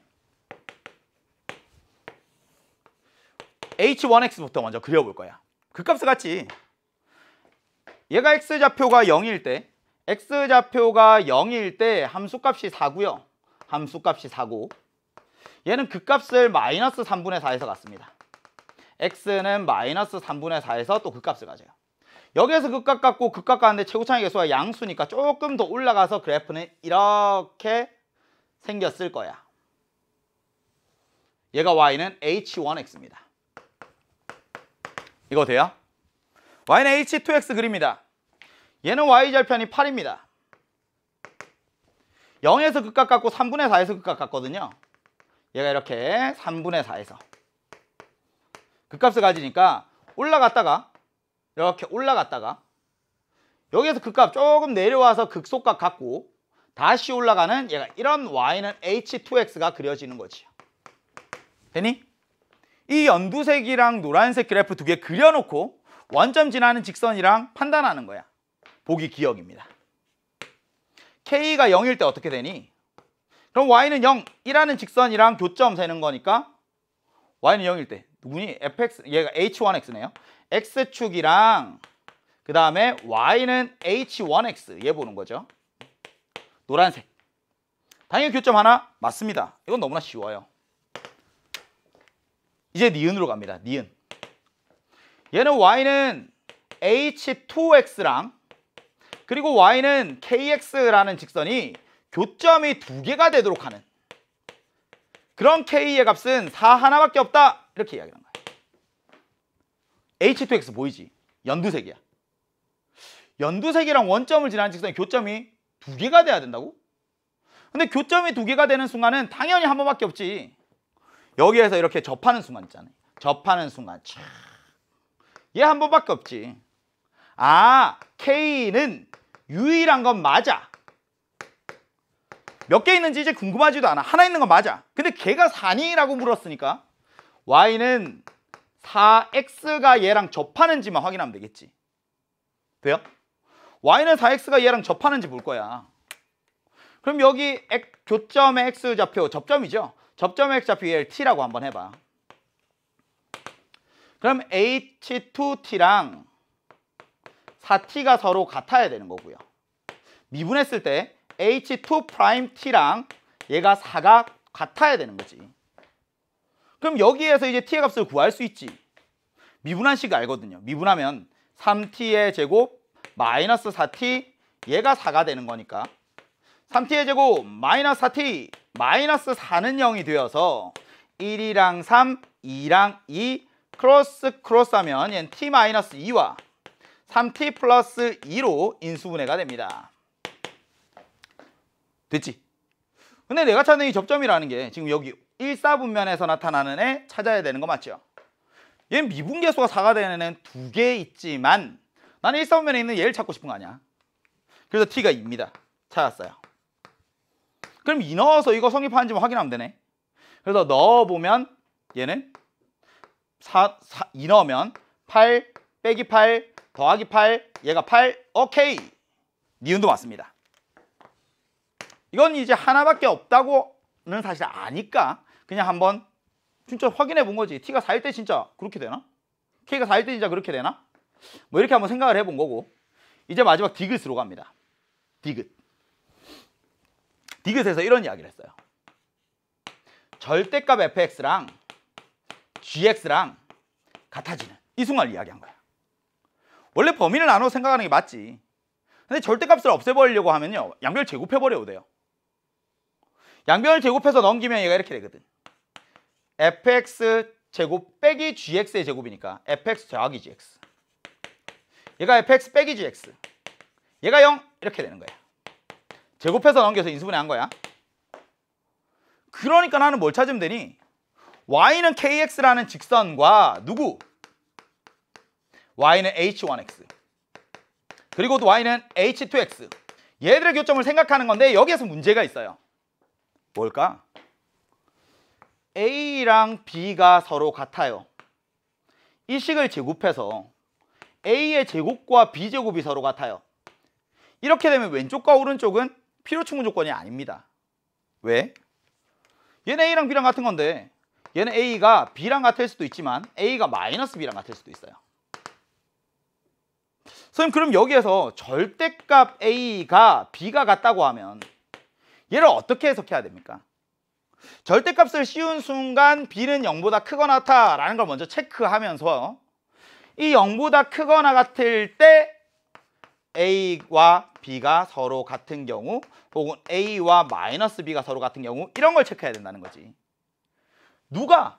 h1x부터 먼저 그려볼 거야. 그 값을 같지. 얘가 x좌표가 0일 때 x좌표가 0일 때 함수값이 4고요. 함수값이 4고 얘는 그 값을 마이너스 3분의 4에서 갖습니다. x는 마이너스 3분의 4에서 또 그 값을 가져요. 여기에서 극값 갖고 극값 가는데 최고차의 개수가 양수니까 조금 더 올라가서 그래프는 이렇게 생겼을 거야. 얘가 y는 h1x입니다. 이거 돼요? y는 h2x 그립니다. 얘는 y절편이 8입니다. 0에서 극값 갖고 3분의 4에서 극값 갖거든요. 얘가 이렇게 3분의 4에서 극값을 가지니까 올라갔다가 이렇게 올라갔다가 여기에서 극값 조금 내려와서 극소값 갖고 다시 올라가는 얘가 이런 y는 h2x가 그려지는 거지요. 되니? 이 연두색이랑 노란색 그래프 두 개 그려놓고 원점 지나는 직선이랑 판단하는 거야. 보기 기억입니다. k가 0일 때 어떻게 되니? 그럼 y는 0이라는 직선이랑 교점 세는 거니까 y는 0일 때 누구니? fx, 얘가 h1x네요. x축이랑 그 다음에 y는 h1x 얘 보는 거죠. 노란색. 당연히 교점 하나 맞습니다. 이건 너무나 쉬워요. 이제 니은으로 갑니다. 니은. 얘는 y는 h2x랑 그리고 y는 kx라는 직선이 교점이 두 개가 되도록 하는 그런 k의 값은 4 하나밖에 없다. 이렇게 이야기하는 거예요. h2x 보이지? 연두색이야. 연두색이랑 원점을 지나는 직선의 교점이 두 개가 돼야 된다고? 근데 교점이 두 개가 되는 순간은 당연히 한 번밖에 없지. 여기에서 이렇게 접하는 순간 있잖아요. 접하는 순간 얘 한 번밖에 없지. 아, K는 유일한 건 맞아. 몇 개 있는지 이제 궁금하지도 않아. 하나 있는 건 맞아. 근데 걔가 4니? 라고 물었으니까 Y는 4X가 얘랑 접하는지만 확인하면 되겠지. 돼요? Y는 4X가 얘랑 접하는지 볼 거야. 그럼 여기 교점의 X좌표 접점이죠. 접점의 X좌표 얘를 T라고 한번 해봐. 그럼 H2T랑 4T가 서로 같아야 되는 거고요. 미분했을 때 H2'T랑 얘가 4가 같아야 되는 거지. 그럼 여기에서 이제 T의 값을 구할 수 있지. 미분한 식 알거든요. 미분하면 3T의 제곱 마이너스 4T 얘가 4가 되는 거니까 3T의 제곱 마이너스 4T 마이너스 4는 0이 되어서 1이랑 3, 2랑 2 크로스 하면 얘는 T 마이너스 2와 3T 플러스 2로 인수분해가 됩니다. 됐지? 근데 내가 찾는 이 접점이라는 게 지금 여기 1사분면에서 나타나는 애 찾아야 되는 거 맞죠? 얘는 미분계수가 4가 되는 애는 2개 있지만 나는 1사분면에 있는 얘를 찾고 싶은 거 아니야. 그래서 T가 2입니다. 찾았어요. 그럼 2 넣어서 이거 성립하는지 확인하면 되네. 그래서 넣어보면 얘는 2 넣으면 8 빼기 8 더하기 8 얘가 8 오케이. 니은도 맞습니다. 이건 이제 하나밖에 없다고는 사실 아니까 그냥 한번 진짜 확인해 본 거지. T가 4일 때 진짜 그렇게 되나? K가 4일 때 진짜 그렇게 되나? 뭐 이렇게 한번 생각을 해본 거고 이제 마지막 디귿으로 갑니다. 디귿에서 이런 이야기를 했어요. 절대값 fx랑 gx랑 같아지는 이 순간을 이야기한 거야. 원래 범위를 나눠 생각하는 게 맞지. 근데 절대값을 없애버리려고 하면요 양변을 제곱해버려도 돼요. 양변을 제곱해서 넘기면 얘가 이렇게 되거든. fx 제곱 빼기 gx의 제곱이니까 fx 더하기 gx 얘가 fx 빼기 gx 얘가 0 이렇게 되는 거야. 제곱해서 넘겨서 인수분해한 거야. 그러니까 나는 뭘 찾으면 되니? y는 kx라는 직선과 누구? y는 h1x 그리고 또 y는 h2x 얘들의 교점을 생각하는 건데 여기에서 문제가 있어요. 뭘까? a랑 b가 서로 같아요. 이 식을 제곱해서 a의 제곱과 b 제곱이 서로 같아요. 이렇게 되면 왼쪽과 오른쪽은 필요 충분 조건이 아닙니다. 왜? 얘는 a랑 b랑 같은 건데 얘는 a가 b랑 같을 수도 있지만 a가 마이너스 b랑 같을 수도 있어요. 선생님 그럼 여기에서 절대값 a가 b가 같다고 하면 얘를 어떻게 해석해야 됩니까? 절대값을 씌운 순간 b는 0보다 크거나 같다라는 걸 먼저 체크하면서 이 0보다 크거나 같을 때 a와 b가 서로 같은 경우 혹은 a와 마이너스 b가 서로 같은 경우 이런 걸 체크해야 된다는 거지. 누가?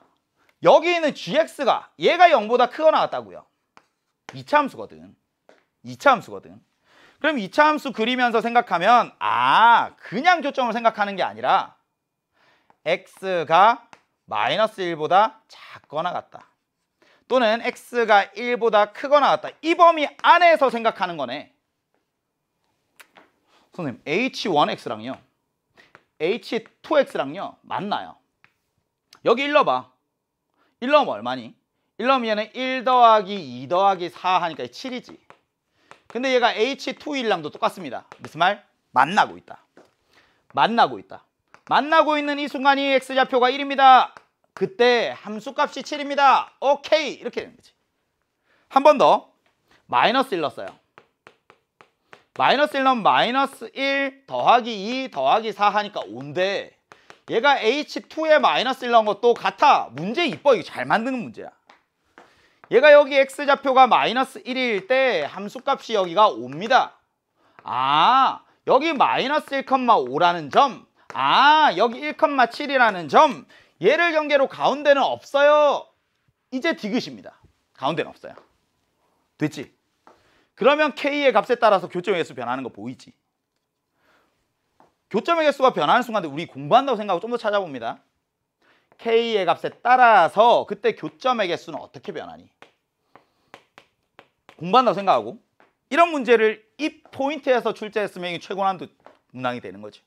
여기 있는 gx가 얘가 0보다 크거나 같다고요. 2차 함수거든. 2차 함수거든. 그럼 2차 함수 그리면서 생각하면 그냥 교점을 생각하는 게 아니라 x가 마이너스 1보다 작거나 같다. 또는 x가 1보다 크거나 같다. 이 범위 안에서 생각하는 거네. 선생님 h1x랑요 h2x랑요 맞나요? 여기 1 넣어봐. 1 넣으면 얼마니? 1 넣으면 얘는 1 더하기 2 더하기 4 하니까 7이지. 근데 얘가 h2랑도 똑같습니다. 무슨 말? 만나고 있다. 만나고 있다. 만나고 있는 이 순간이 x좌표가 1입니다. 그때 함수값이 7입니다. 오케이 이렇게 되는 거지. 한 번 더 마이너스 1 넣었어요. 마이너스 1 넣으면 마이너스 1 더하기 2 더하기 4 하니까 5인데 얘가 h2에 마이너스 1 넣은 것도 같아. 문제 이뻐. 이거 잘 만드는 문제야. 얘가 여기 x좌표가 마이너스 1일 때 함수값이 여기가 5입니다. 여기 마이너스 1,5라는 점, 여기 1,7이라는 점, 얘를 경계로 가운데는 없어요. 이제 디귿입니다. 가운데는 없어요. 됐지? 그러면 k의 값에 따라서 교점의 개수 변하는 거 보이지? 교점의 개수가 변하는 순간에 우리 공부한다고 생각하고 좀 더 찾아봅니다. K의 값에 따라서 그때 교점의 개수는 어떻게 변하니? 공부한다고 생각하고 이런 문제를 이 포인트에서 출제했으면 이게 최고난도 문항이 되는 거지.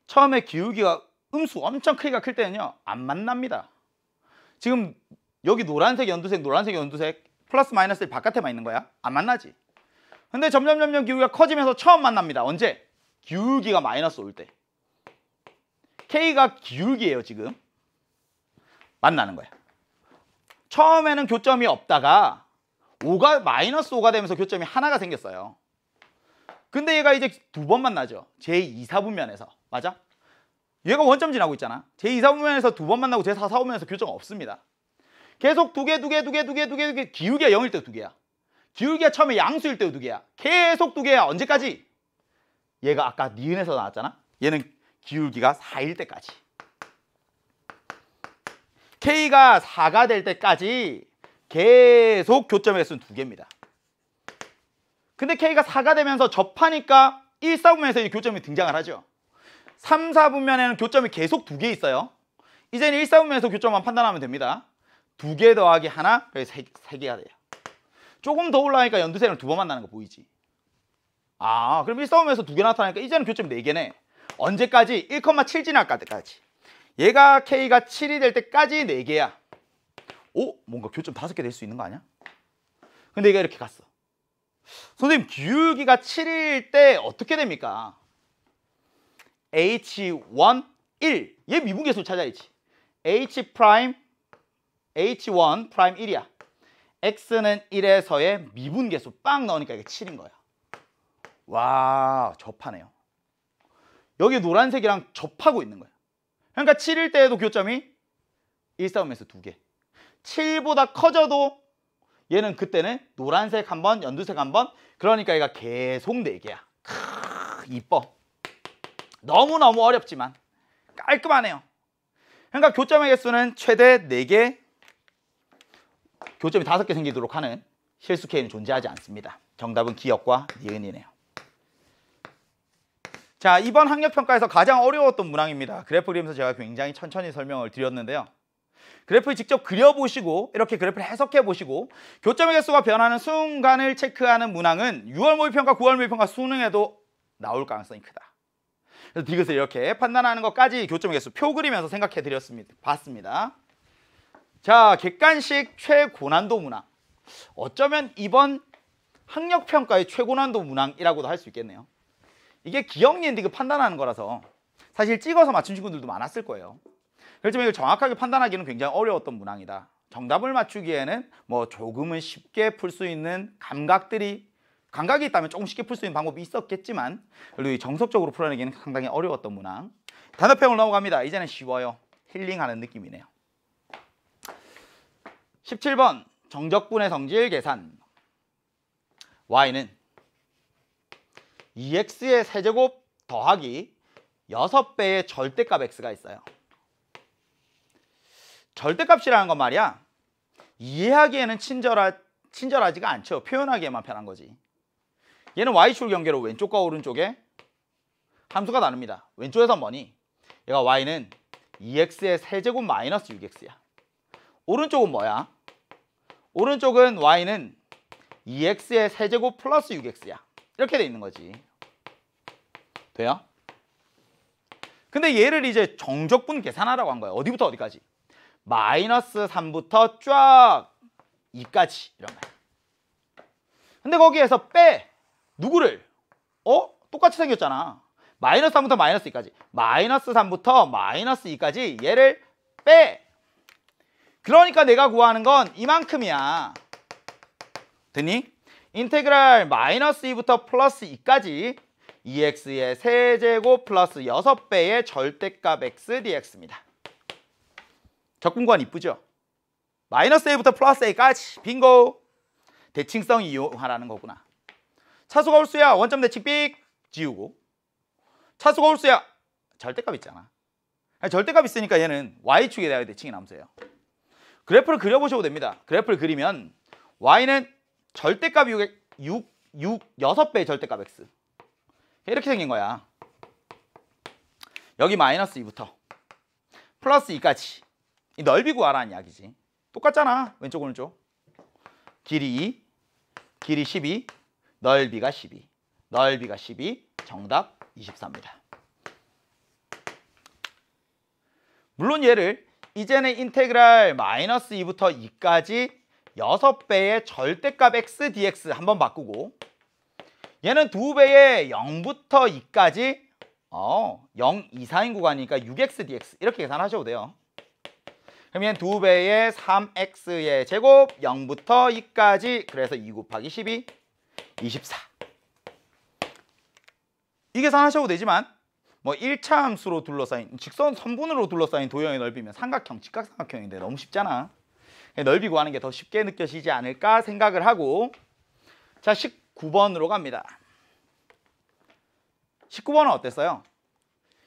처음에 기울기가 음수 엄청 크기가 클 때는요 안 만납니다. 지금 여기 노란색 연두색 노란색 연두색 플러스 마이너스 1 바깥에만 있는 거야. 안 만나지. 근데 점점 기울기가 커지면서 처음 만납니다. 언제? 기울기가 마이너스 올 때. K가 기울기예요 지금. 만나는 거야. 처음에는 교점이 없다가 5가 마이너스 5가 되면서 교점이 하나가 생겼어요. 근데 얘가 이제 두 번 만나죠. 제2사분면에서. 맞아? 얘가 원점 지나고 있잖아. 제2사분면에서 두 번 만나고 제4사분면에서 교점 없습니다. 계속 두 개 기울기가 0일 때 두 개야. 기울기가 처음에 양수일 때도 두 개야. 계속 두 개야. 언제까지? 얘가 아까 니은에서 나왔잖아. 얘는 기울기가 4일 때까지. K가 4가 될 때까지 계속 교점의 개수는 두 개입니다. 근데 K가 4가 되면서 접하니까 1, 4분면에서 이 교점이 등장을 하죠. 3, 4분면에는 교점이 계속 두 개 있어요. 이제는 1, 4분면에서 교점만 판단하면 됩니다. 두 개 더하기 하나, 그래서 세 개가 돼요. 조금 더 올라가니까 연두색을 두 번 만나는 거 보이지? 아, 그럼 1, 4분면에서 두 개 나타나니까 이제는 교점이 4개네. 언제까지? 1,7 지나갈 때까지. 얘가 K가 7이 될 때까지 4개야. 오? 뭔가 교점 5개 될 수 있는 거 아니야? 근데 얘가 이렇게 갔어. 선생님, 기울기가 7일 때 어떻게 됩니까? H1, 1. 얘 미분계수 찾아야지. H 프라임, H1 프라임 1이야. X는 1에서의 미분계수 빵 넣으니까 이게 7인 거야. 와, 접하네요. 여기 노란색이랑 접하고 있는 거야. 그러니까 7일 때에도 교점이 1, 4분면에서 2개. 7보다 커져도 얘는 그때는 노란색 한 번, 연두색 한 번. 그러니까 얘가 계속 4개야. 이뻐. 너무너무 어렵지만 깔끔하네요. 그러니까 교점의 개수는 최대 4개, 교점이 5개 생기도록 하는 실수 K는 존재하지 않습니다. 정답은 기역과 니은이네요. 자, 이번 학력평가에서 가장 어려웠던 문항입니다. 그래프 그리면서 제가 굉장히 천천히 설명을 드렸는데요. 그래프를 직접 그려보시고 이렇게 그래프를 해석해보시고 교점의 개수가 변하는 순간을 체크하는 문항은 6월 모의평가, 9월 모의평가 수능에도 나올 가능성이 크다. 그래서 디귿을 이렇게 판단하는 것까지 교점의 개수 표 그리면서 생각해 드렸습니다. 봤습니다. 자, 객관식 최고난도 문항. 어쩌면 이번 학력평가의 최고난도 문항이라고도 할 수 있겠네요. 이게 기억 니은 디귿 판단하는 거라서 사실 찍어서 맞춘 친구들도 많았을 거예요. 그렇지만 이걸 정확하게 판단하기는 굉장히 어려웠던 문항이다. 정답을 맞추기에는 뭐 조금은 쉽게 풀 수 있는 감각이 있다면 조금 쉽게 풀 수 있는 방법이 있었겠지만 그래도 정석적으로 풀어내기는 상당히 어려웠던 문항. 단어평을 넘어갑니다. 이제는 쉬워요. 힐링하는 느낌이네요. 17번 정적분의 성질 계산. y는 2x의 세제곱 더하기 6배의 절대값 x가 있어요. 절대값이라는 건 말이야 이해하기에는 친절하지가 않죠. 표현하기에만 편한 거지. 얘는 y축 경계로 왼쪽과 오른쪽에 함수가 다릅니다. 왼쪽에선 뭐니? 얘가 y는 2x의 세제곱 마이너스 6x야. 오른쪽은 뭐야? 오른쪽은 y는 2x의 세제곱 플러스 6x야. 이렇게 돼 있는 거지. 돼요? 근데 얘를 이제 정적분 계산하라고 한 거야. 어디부터 어디까지? 마이너스 3부터 쫙 2까지 이런 거야. 근데 거기에서 빼. 누구를? 똑같이 생겼잖아. 마이너스 3부터 마이너스 2까지. 마이너스 3부터 마이너스 2까지 얘를 빼. 그러니까 내가 구하는 건 이만큼이야. 됐니? 인테그랄 마이너스 2부터 플러스 2까지 2x의 세제곱 플러스 6배의 절대값 x dx입니다. 적분관 이쁘죠? 마이너스 a부터 플러스 a까지 빙고. 대칭성 이용하라는 거구나. 차수가 홀수야. 원점 대칭 삑 지우고. 차수가 홀수야. 절대값 있잖아. 절대값 있으니까 얘는 y축에 대하여 대칭이 남수예요. 그래프를 그려보셔도 됩니다. 그래프를 그리면 y는 절대값 6배의 절대값 x. 이렇게 생긴 거야. 여기 마이너스 2부터 플러스 2까지. 이 넓이 구하라는 이야기지. 똑같잖아. 왼쪽 오른쪽. 길이 2, 길이 12, 넓이가 12. 넓이가 12, 정답 24입니다. 물론 얘를 이제는 인테그랄 마이너스 2부터 2까지 6배의 절대값 x dx 한번 바꾸고, 얘는 2배의 0부터 2까지 0 이상인 구간이니까 6x dx 이렇게 계산하셔도 돼요. 그럼 얘는 2배의 3x의 제곱 0부터 2까지, 그래서 2 곱하기 12, 24. 이 계산하셔도 되지만 뭐 1차 함수로 둘러싸인 직선 선분으로 둘러싸인 도형의 넓이면 삼각형, 직각삼각형인데 너무 쉽잖아. 넓이 구하는 게 더 쉽게 느껴지지 않을까 생각을 하고, 자 19번으로 갑니다. 19번은 어땠어요?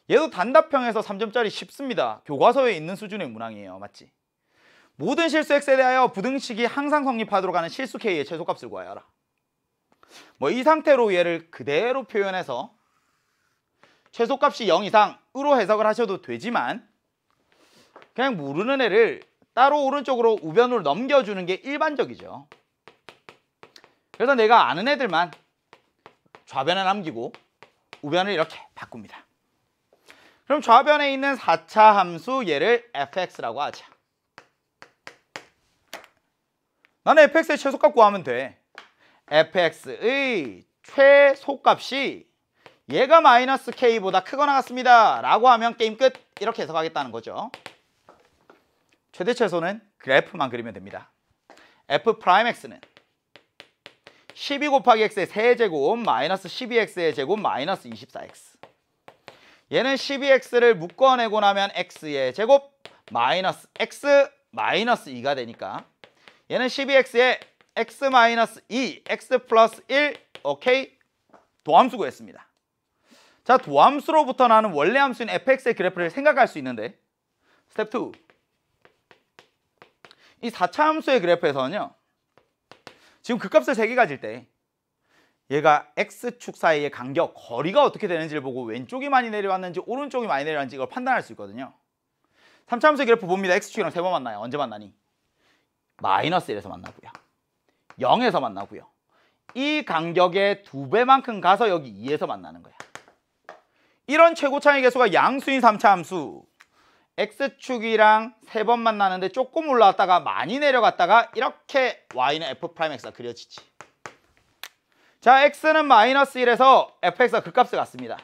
얘도 단답형에서 3점짜리 쉽습니다. 교과서에 있는 수준의 문항이에요. 맞지? 모든 실수 x에 대하여 부등식이 항상 성립하도록 하는 실수 k의 최소값을 구하여라. 뭐 이 상태로 얘를 그대로 표현해서 최소값이 0 이상으로 해석을 하셔도 되지만, 그냥 모르는 애를 따로 오른쪽으로 우변으로 넘겨주는 게 일반적이죠. 그래서 내가 아는 애들만 좌변에 남기고 우변을 이렇게 바꿉니다. 그럼 좌변에 있는 4차 함수 얘를 fx라고 하자. 나는 fx의 최소값 구하면 돼. fx의 최소값이 얘가 마이너스 k보다 크거나 같습니다 라고 하면 게임 끝, 이렇게 해석하겠다는 거죠. 최대 최소는 그래프만 그리면 됩니다. f'x는 12 곱하기 x의 세제곱 마이너스 12x의 제곱 마이너스 24x. 얘는 12x를 묶어내고 나면 x의 제곱 마이너스 x 마이너스 2가 되니까 얘는 12x에 x 마이너스 2, x 플러스 1, 오케이, 도함수 구했습니다. 자, 도함수로부터 나는 원래 함수인 fx의 그래프를 생각할 수 있는데, 스텝 2. 이 4차 함수의 그래프에서는요, 지금 그 값을 3개 가질 때 얘가 x축 사이의 간격, 거리가 어떻게 되는지를 보고 왼쪽이 많이 내려왔는지 오른쪽이 많이 내려왔는지 이걸 판단할 수 있거든요. 3차 함수의 그래프 봅니다. x축이랑 3번 만나요. 언제 만나니? 마이너스 1에서 만나고요. 0에서 만나고요. 이 간격의 2배만큼 가서 여기 2에서 만나는 거야. 이런 최고 차이 계수가 양수인 3차 함수, x축이랑 3번 만나는데 조금 올라왔다가 많이 내려갔다가 이렇게 y는 f'x가 그려지지. 자, x는 마이너스 1에서 fx가 그 값을 갖습니다.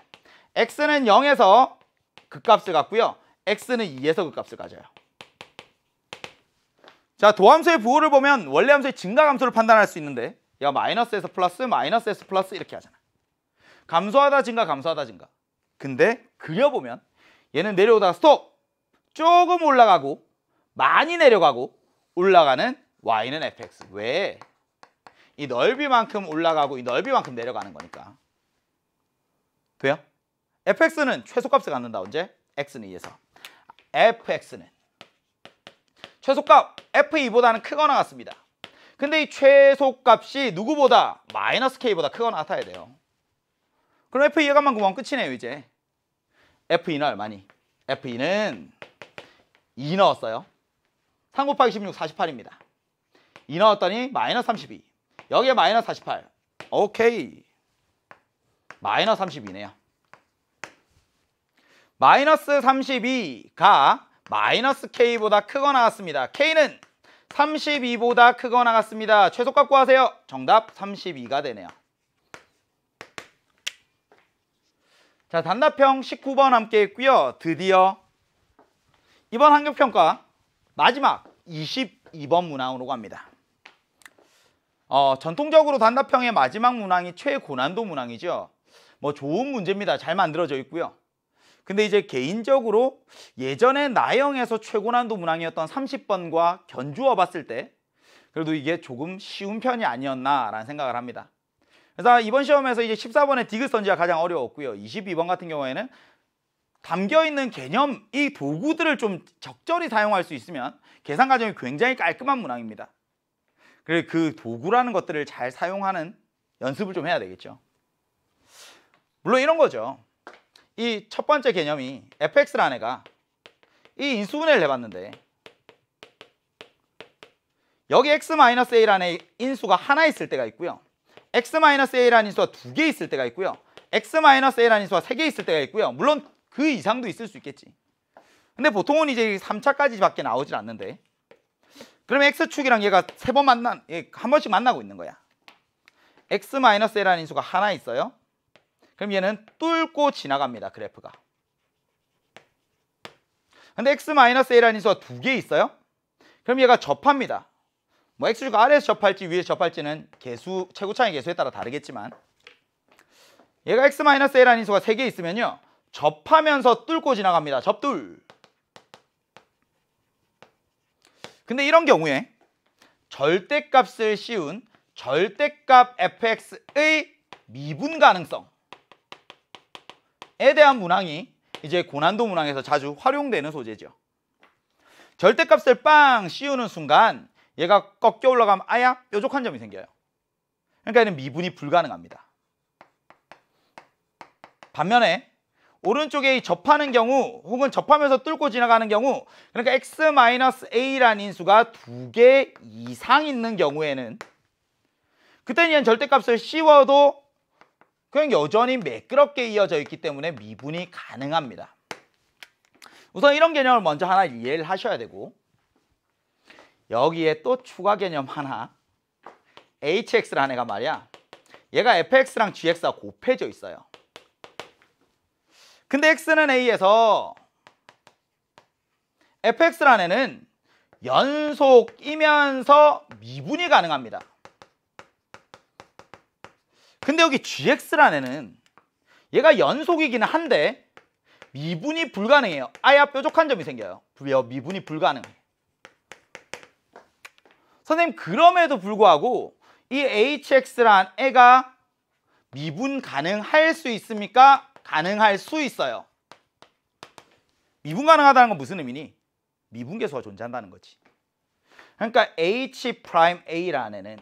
x는 0에서 그 값을 갖고요. x는 2에서 그 값을 가져요. 자, 도함수의 부호를 보면 원래 함수의 증가함수를 판단할 수 있는데 얘가 마이너스에서 플러스, 마이너스에서 플러스 이렇게 하잖아. 감소하다 증가, 감소하다 증가. 근데 그려보면 얘는 내려오다가 스톱! 조금 올라가고 많이 내려가고 올라가는 y는 fx. 왜? 이 넓이만큼 올라가고 이 넓이만큼 내려가는 거니까. 돼요? fx는 최소값을 갖는다. 언제? x는 2에서. fx는 최소값 f2보다는 크거나 같습니다. 근데 이 최소값이 누구보다? 마이너스 k보다 크거나 같아야 돼요. 그럼 f2값만 구하면 끝이네요. 이제 f2는 얼마니? f2는 2 넣었어요. 3 곱하기 16, 48입니다. 2 넣었더니 마이너스 32. 여기에 마이너스 48. 오케이. 마이너스 32네요. 마이너스 32가 마이너스 k보다 크거나 같습니다. k는 32보다 크거나 같습니다. 최소값 구하세요. 정답 32가 되네요. 자, 단답형 19번 함께 했고요. 드디어 이번 환경평가 마지막 22번 문항으로 갑니다. 전통적으로 단답형의 마지막 문항이 최고난도 문항이죠. 뭐 좋은 문제입니다. 잘 만들어져 있고요. 근데 이제 개인적으로 예전에 나형에서 최고난도 문항이었던 30번과 견주어 봤을 때 그래도 이게 조금 쉬운 편이 아니었나라는 생각을 합니다. 그래서 이번 시험에서 이제 14번의 디귿선지가 가장 어려웠고요. 22번 같은 경우에는 담겨있는 개념, 이 도구들을 좀 적절히 사용할 수 있으면 계산 과정이 굉장히 깔끔한 문항입니다. 그리고 그 도구라는 것들을 잘 사용하는 연습을 좀 해야 되겠죠. 물론 이런 거죠. 이 첫 번째 개념이 fx라는 애가 이 인수분해를 해봤는데 여기 x-a라는 인수가 하나 있을 때가 있고요. x-a라는 인수가 두 개 있을 때가 있고요. x-a라는 인수가 세 개 있을 때가 있고요. 물론 그 이상도 있을 수 있겠지. 근데 보통은 이제 3차까지밖에 나오질 않는데, 그러면 x축이랑 얘가 한 번씩 만나고 있는 거야. x-a라는 인수가 하나 있어요. 그럼 얘는 뚫고 지나갑니다, 그래프가. 근데 x-a라는 인수가 두 개 있어요. 그럼 얘가 접합니다. 뭐 x축 아래에서 접할지 위에서 접할지는 최고차의 개수에 따라 다르겠지만, 얘가 x-a라는 인수가 세 개 있으면요, 접하면서 뚫고 지나갑니다. 접둘. 근데 이런 경우에 절대값을 씌운 절대값 fx의 미분 가능성에 대한 문항이 이제 고난도 문항에서 자주 활용되는 소재죠. 절대값을 빵 씌우는 순간 얘가 꺾여 올라가면 아야 뾰족한 점이 생겨요. 그러니까 얘는 미분이 불가능합니다. 반면에 오른쪽에 이 접하는 경우 혹은 접하면서 뚫고 지나가는 경우, 그러니까 x-a라는 인수가 두 개 이상 있는 경우에는 그때는 얘는 절대값을 씌워도 그냥 여전히 매끄럽게 이어져 있기 때문에 미분이 가능합니다. 우선 이런 개념을 먼저 하나 이해를 하셔야 되고, 여기에 또 추가 개념 하나, hx라는 애가 말이야, 얘가 fx랑 gx가 곱해져 있어요. 근데 x는 a에서 fx라는 애는 연속이면서 미분이 가능합니다. 근데 여기 gx라는 애는 얘가 연속이기는 한데 미분이 불가능해요. 아야 뾰족한 점이 생겨요. 미분이 불가능해. 선생님, 그럼에도 불구하고 이 hx란 애가 미분 가능할 수 있습니까? 가능할 수 있어요. 미분 가능하다는 건 무슨 의미니? 미분계수가 존재한다는 거지. 그러니까 h'a라는 애는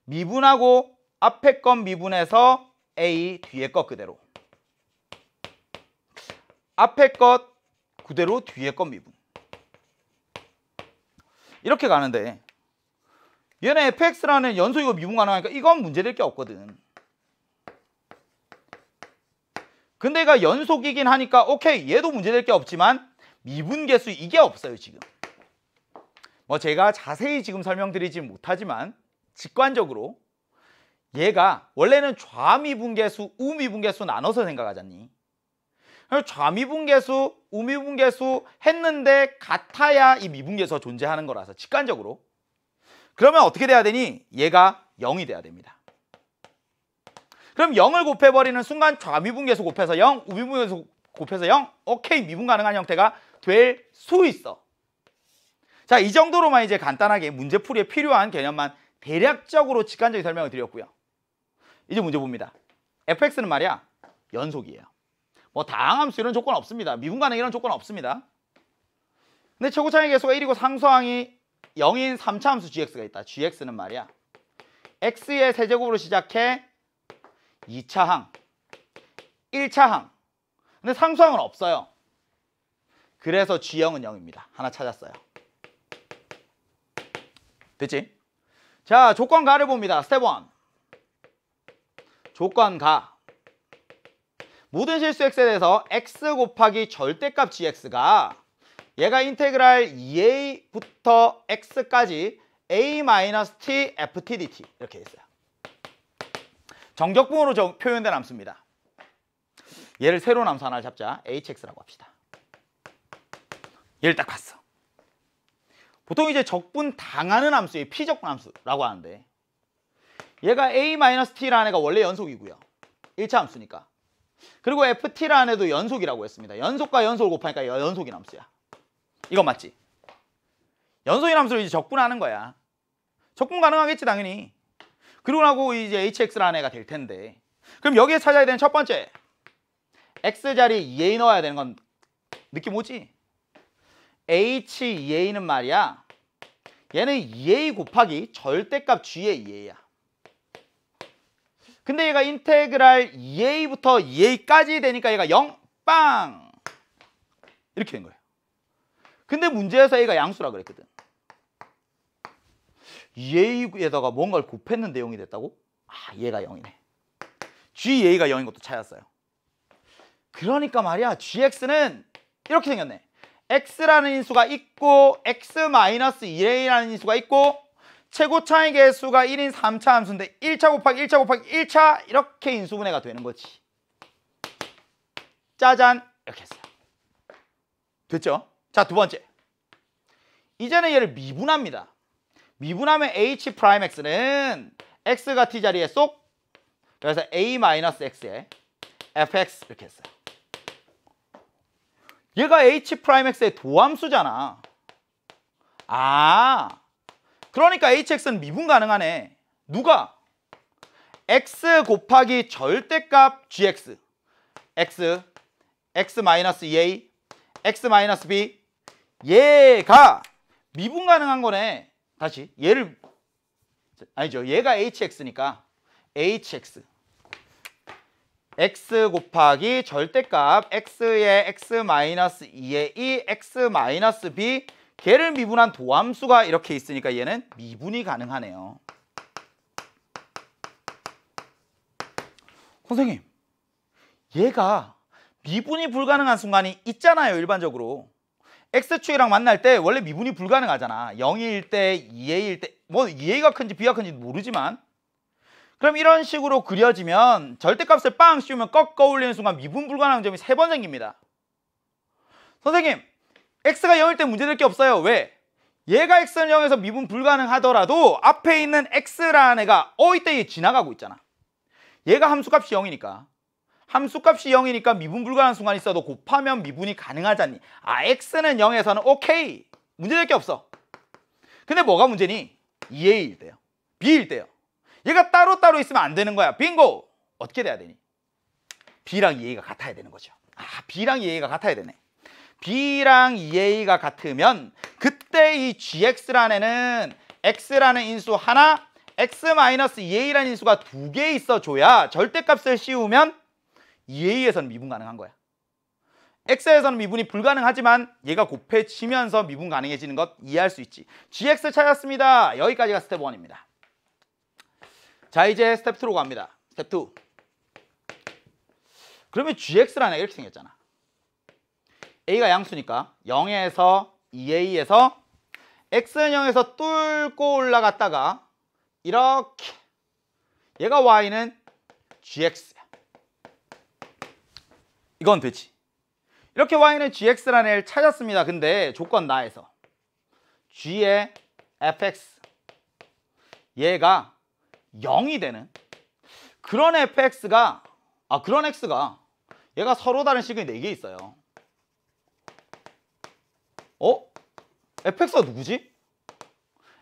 미분하고 앞에 건 미분해서 a 뒤에 것 그대로, 앞에 것 그대로 뒤에 것 미분, 이렇게 가는데 얘는 fx라는 연속이고 미분 가능하니까 이건 문제될 게 없거든. 근데 얘가 연속이긴 하니까 오케이, 얘도 문제될 게 없지만 미분계수 이게 없어요 지금. 뭐 제가 자세히 지금 설명드리지 못하지만 직관적으로 얘가 원래는 좌미분계수, 우미분계수 나눠서 생각하잖니. 좌미분계수, 우미분계수 했는데 같아야 이 미분계수가 존재하는 거라서 직관적으로. 그러면 어떻게 돼야 되니? 얘가 0이 돼야 됩니다. 그럼 0을 곱해버리는 순간 좌미분계수 곱해서 0, 우미분계수 곱해서 0, 오케이, 미분 가능한 형태가 될 수 있어. 자, 이 정도로만 이제 간단하게 문제풀이에 필요한 개념만 대략적으로 직관적인 설명을 드렸고요. 이제 문제 봅니다. fx는 말이야 연속이에요. 뭐 다항함수 이런 조건 없습니다. 미분 가능 이런 조건 없습니다. 근데 최고차의 개수가 1이고 상수항이 0인 3차 함수 gx가 있다. gx는 말이야 x의 세제곱으로 시작해 2차항, 1차항. 근데 상수항은 없어요. 그래서 G형은 0입니다. 하나 찾았어요. 됐지? 자, 조건가를 봅니다. 스텝 1. 조건가. 모든 실수 x에 대해서 x 곱하기 절대값 gx가 얘가 인테그랄 2a부터 x까지 a-t ft dt 이렇게 있어요. 정적분으로 표현된 함수입니다. 얘를 새로운 함수 하나를 잡자. hx라고 합시다. 얘를 딱 봤어. 보통 이제 적분 당하는 함수에 피적분 함수라고 하는데, 얘가 a-t라는 애가 원래 연속이고요. 1차 함수니까. 그리고 ft라는 애도 연속이라고 했습니다. 연속과 연속을 곱하니까 연속인 함수야. 이건 맞지? 연속인 함수를 이제 적분하는 거야. 적분 가능하겠지 당연히. 그러고 나고 이제 hx라는 애가 될 텐데, 그럼 여기에 찾아야 되는 첫 번째 x자리에 2a 넣어야 되는 건 느낌 오지? h2a는 말이야 얘는 2a 곱하기 절대값 g의 2a야. 근데 얘가 인테그랄 2a부터 2a까지 되니까 얘가 0, 빵! 이렇게 된 거예요. 근데 문제에서 a가 양수라 그랬거든. 2a에다가 뭔가를 곱했는데 0이 됐다고? 아, 얘가 0이네. GA가 0인 것도 찾았어요. 그러니까 말이야, GX는 이렇게 생겼네. X라는 인수가 있고 X-2A라는 인수가 있고 최고 차이 개수가 1인 3차 함수인데 1차 곱하기 1차 곱하기 1차 이렇게 인수분해가 되는 거지. 짜잔, 이렇게 했어요. 됐죠? 자, 두 번째. 이제는 얘를 미분합니다. 미분하면 H'X는 X가 T자리에 쏙, 그래서 A-X에 fx 이렇게 했어요. 얘가 H'X의 도함수잖아. 아, 그러니까 HX는 미분 가능하네. 누가? X 곱하기 절대값 GX X, X-2A, X-B 얘가 미분 가능한 거네. 다시 얘를, 아니죠, 얘가 HX니까 HX X 곱하기 절대값 X의 X-2의 이 X-B 걔를 미분한 도함수가 이렇게 있으니까 얘는 미분이 가능하네요. 선생님, 얘가 미분이 불가능한 순간이 있잖아요. 일반적으로 X축이랑 만날 때 원래 미분이 불가능하잖아. 0일 때, 2A일 때, 뭐 2A가 큰지 B가 큰지 모르지만, 그럼 이런 식으로 그려지면 절대값을 빵 씌우면 꺾어 올리는 순간 미분 불가능한 점이 3번 생깁니다. 선생님, X가 0일 때 문제될 게 없어요. 왜? 얘가 X는 0에서 미분 불가능하더라도 앞에 있는 X라는 애가 이때 지나가고 있잖아. 얘가 함수값이 0이니까. 함수값이 0이니까 미분 불가능한 순간이 있어도 곱하면 미분이 가능하잖니. 아, X는 0에서는 오케이. 문제될 게 없어. 근데 뭐가 문제니? 2A일 때요. B일 때요. 얘가 따로따로 있으면 안 되는 거야. 빙고! 어떻게 돼야 되니? B랑 2A가 같아야 되는 거죠. 아, B랑 2A가 같아야 되네. B랑 2A가 같으면 그때 이 GX라는 애는 X라는 인수 하나, X-2A라는 인수가 2개 있어줘야 절대값을 씌우면 2A에서는 미분 가능한 거야. X에서는 미분이 불가능하지만 얘가 곱해지면서 미분 가능해지는 것 이해할 수 있지. GX 찾았습니다. 여기까지가 스텝 1입니다. 자, 이제 스텝 2로 갑니다. 스텝 2. 그러면 GX라는 애가 이렇게 생겼잖아. A가 양수니까 0에서 2A에서 X는 0에서 뚫고 올라갔다가 이렇게 얘가 Y는 GX야. 이건 되지. 이렇게 Y는 GX라는 애를 찾았습니다. 근데 조건 나에서 G의 fx 얘가 0이 되는 그런 fx가 그런 x가 얘가 서로 다른 시그널이 4개 있어요. fx가 누구지?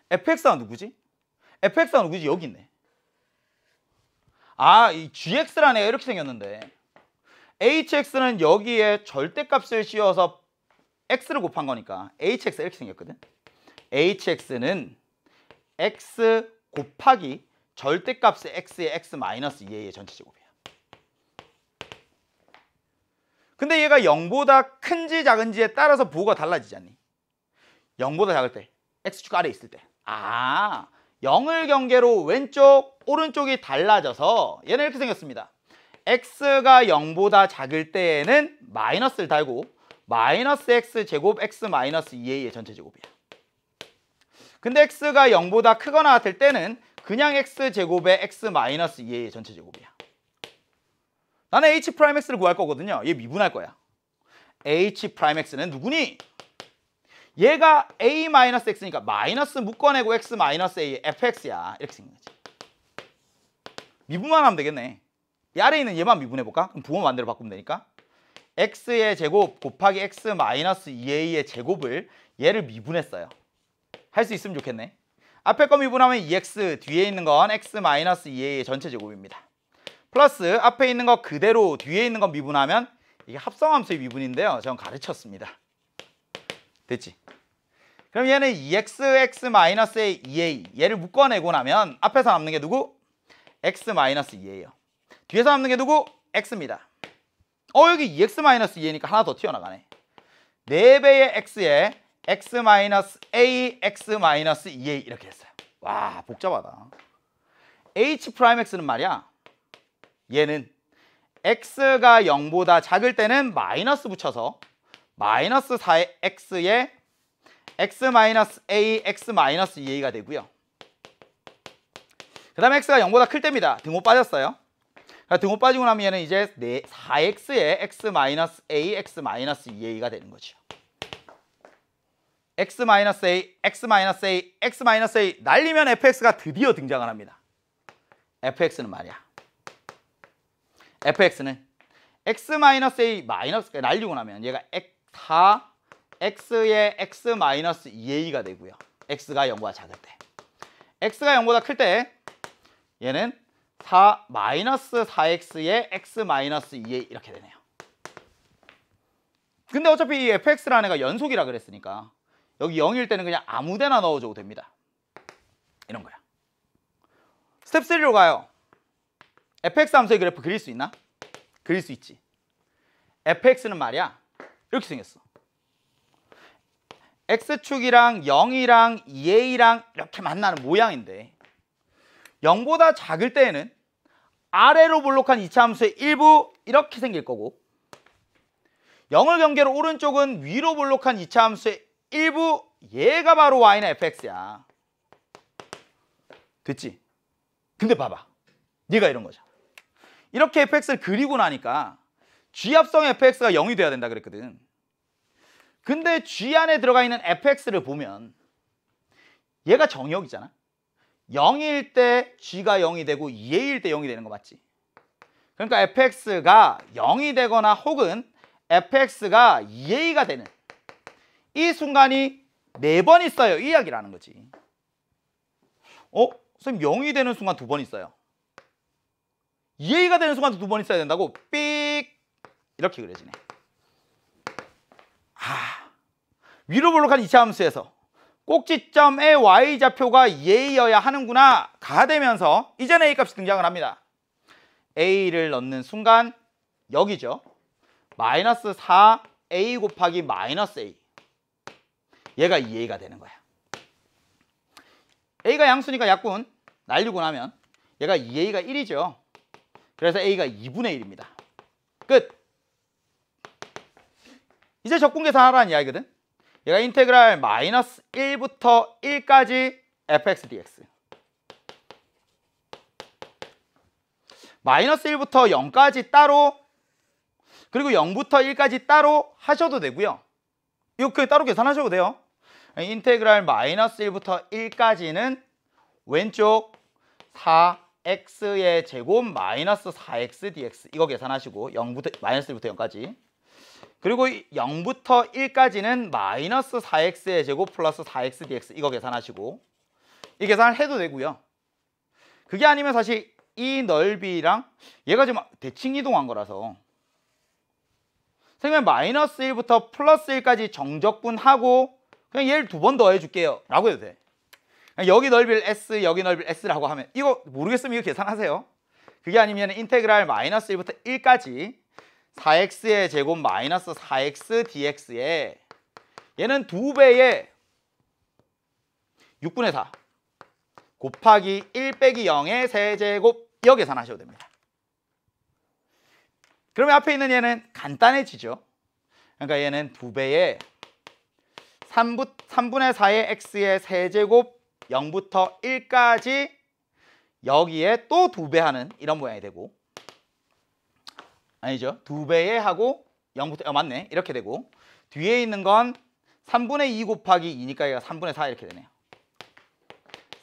fx가 누구지? fx가 누구지? 여기 있네. 아, 이 gx라는 애가 이렇게 생겼는데 hx는 여기에 절대값을 씌워서 x를 곱한 거니까 hx가 이렇게 생겼거든. hx는 x 곱하기 절대값의 x의 x-2a의 전체 제곱이야. 근데 얘가 0보다 큰지 작은지에 따라서 부호가 달라지지 않니? 0보다 작을 때, x축 아래에 있을 때. 0을 경계로 왼쪽, 오른쪽이 달라져서 얘는 이렇게 생겼습니다. x가 0보다 작을 때에는 마이너스를 달고 마이너스 x제곱 x-2a의 전체 제곱이야. 근데 x가 0보다 크거나 같을 때는 그냥 x제곱의 x-2a의 전체 제곱이야. 나는 h'x를 구할 거거든요. 얘 미분할 거야. h'x는 누구니? 얘가 a-x니까 마이너스 묶어내고 x-a의 fx야. 이렇게 생긴 거지. 미분만 하면 되겠네. 이 아래에 있는 얘만 미분해볼까? 그럼 부호 만들어 바꾸면 되니까 x의 제곱 곱하기 x-2a의 제곱을 얘를 미분했어요. 할 수 있으면 좋겠네. 앞에 거 미분하면 2x, 뒤에 있는 건 x-2a의 전체 제곱입니다. 플러스 앞에 있는 거 그대로 뒤에 있는 거 미분하면 이게 합성함수의 미분인데요. 저는 가르쳤습니다. 됐지? 그럼 얘는 2x, x-의 2a 얘를 묶어내고 나면 앞에서 남는 게 누구? x-2a예요. 뒤에서 남는 게 누구? x입니다. 여기 2x-2a니까 하나 더 튀어나가네. 4배의 x에 x-a, x-2a 이렇게 했어요. 와, 복잡하다. h'x는 말이야, 얘는 x가 0보다 작을 때는 마이너스 붙여서 마이너스 4x에 x-a, x-2a가 되고요. 그 다음에 x가 0보다 클 때입니다. 등호 빠졌어요. 등호 빠지고 나면 얘는 이제 4x에 x-a, x-2a가 되는 거죠. x-a, x-a, x-a 날리면 fx가 드디어 등장을 합니다. fx는 말이야, fx는 x-a 마이너스가 날리고 나면 얘가 4x의 x-2a가 되고요. x가 0보다 작을 때. x가 0보다 클 때 얘는 마이너스 4x의 x-2a 이렇게 되네요. 근데 어차피 이 fx라는 애가 연속이라 그랬으니까 여기 0일 때는 그냥 아무 데나 넣어줘도 됩니다. 이런 거야. 스텝 3로 가요. fx 함수의 그래프 그릴 수 있나? 그릴 수 있지. fx는 말이야, 이렇게 생겼어. x축이랑 0이랑 2a랑 이렇게 만나는 모양인데 0보다 작을 때에는 아래로 볼록한 2차 함수의 일부 이렇게 생길 거고 0을 경계로 오른쪽은 위로 볼록한 2차 함수의 일부, 얘가 바로 y는 fx야. 됐지? 근데 봐봐, 얘가 이런 거죠. 이렇게 fx를 그리고 나니까 g합성 fx가 0이 돼야 된다 그랬거든. 근데 g 안에 들어가 있는 fx를 보면 얘가 정역이잖아. 0일 때 g가 0이 되고 2a일 때 0이 되는 거 맞지? 그러니까 fx가 0이 되거나 혹은 fx가 2a가 되는 이 순간이 4번 있어요, 이 이야기라는 거지. 선생님 0이 되는 순간 2번 있어요. 2a가 되는 순간도 2번 있어야 된다고? 삑! 이렇게 그려지네. 위로 볼록한 2차 함수에서 꼭지점의 y좌표가 2a여야 하는구나 가 되면서 이제는 a 값이 등장을 합니다. a를 넣는 순간 여기죠. 마이너스 4a 곱하기 마이너스 a, 얘가 2a가 되는 거야. a가 양수니까 약분 날리고 나면 얘가 2a가 1이죠. 그래서 a가 2분의 1입니다. 끝. 이제 적분 계산하라는 이야기거든. 얘가 인테그랄 마이너스 1부터 1까지 fx dx, 마이너스 1부터 0까지 따로, 그리고 0부터 1까지 따로 하셔도 되고요. 이거 그냥 따로 계산하셔도 돼요. 인테그랄 마이너스 1부터 1까지는 왼쪽 4x의 제곱 마이너스 4x dx 이거 계산하시고 마이너스 1부터 0까지, 그리고 0부터 1까지는 마이너스 4x의 제곱 플러스 4x dx 이거 계산하시고 이 계산을 해도 되고요. 그게 아니면 사실 이 넓이랑 얘가 지금 대칭 이동한 거라서 선생님 마이너스 1부터 플러스 1까지 정적분하고 그냥 얘를 2번 더 해줄게요 라고 해도 돼. 여기 넓이를 s, 여기 넓이를 s라고 하면 이거 모르겠으면 이거 계산하세요. 그게 아니면 인테그랄 마이너스 1부터 1까지 4x의 제곱 마이너스 4x dx에 얘는 2배의 6분의 4 곱하기 1 빼기 0의 세제곱 이거 계산하셔도 됩니다. 그러면 앞에 있는 얘는 간단해지죠. 그러니까 얘는 2배의 3분의 4의 x의 세제곱 0부터 1까지 여기에 또 2배 하는 이런 모양이 되고, 아니죠, 2배에 하고 0부터 맞네 이렇게 되고, 뒤에 있는 건 3분의 2 곱하기 2니까 얘가 3분의 4 이렇게 되네요.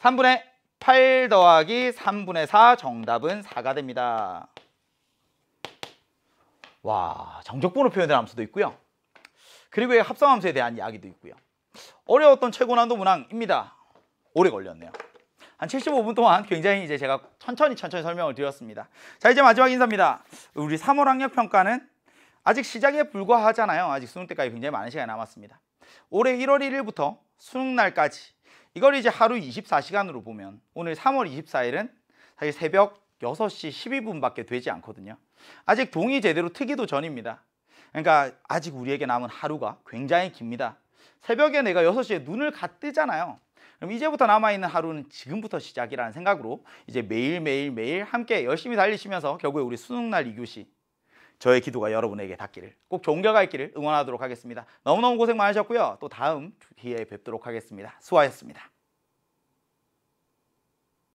3분의 8 더하기 3분의 4 정답은 4가 됩니다. 와, 정적분으로 표현된 함수도 있고요. 그리고 합성함수에 대한 이야기도 있고요. 어려웠던 최고난도 문항입니다. 오래 걸렸네요. 한 75분 동안 굉장히 이제 제가 천천히 설명을 드렸습니다. 자, 이제 마지막 인사입니다. 우리 3월 학력평가는 아직 시작에 불과하잖아요. 아직 수능 때까지 굉장히 많은 시간이 남았습니다. 올해 1월 1일부터 수능날까지 이걸 이제 하루 24시간으로 보면 오늘 3월 24일은 사실 새벽 6시 12분밖에 되지 않거든요. 아직 동이 제대로 트기도 전입니다. 그러니까 아직 우리에게 남은 하루가 굉장히 깁니다. 새벽에 내가 6시에 눈을 갓 뜨잖아요. 그럼 이제부터 남아있는 하루는 지금부터 시작이라는 생각으로 이제 매일 함께 열심히 달리시면서 결국에 우리 수능날 2교시 저의 기도가 여러분에게 닿기를, 꼭 좋은 결과 있기를 응원하도록 하겠습니다. 너무너무 고생 많으셨고요. 또 다음 기회에 뵙도록 하겠습니다. 수고하셨습니다.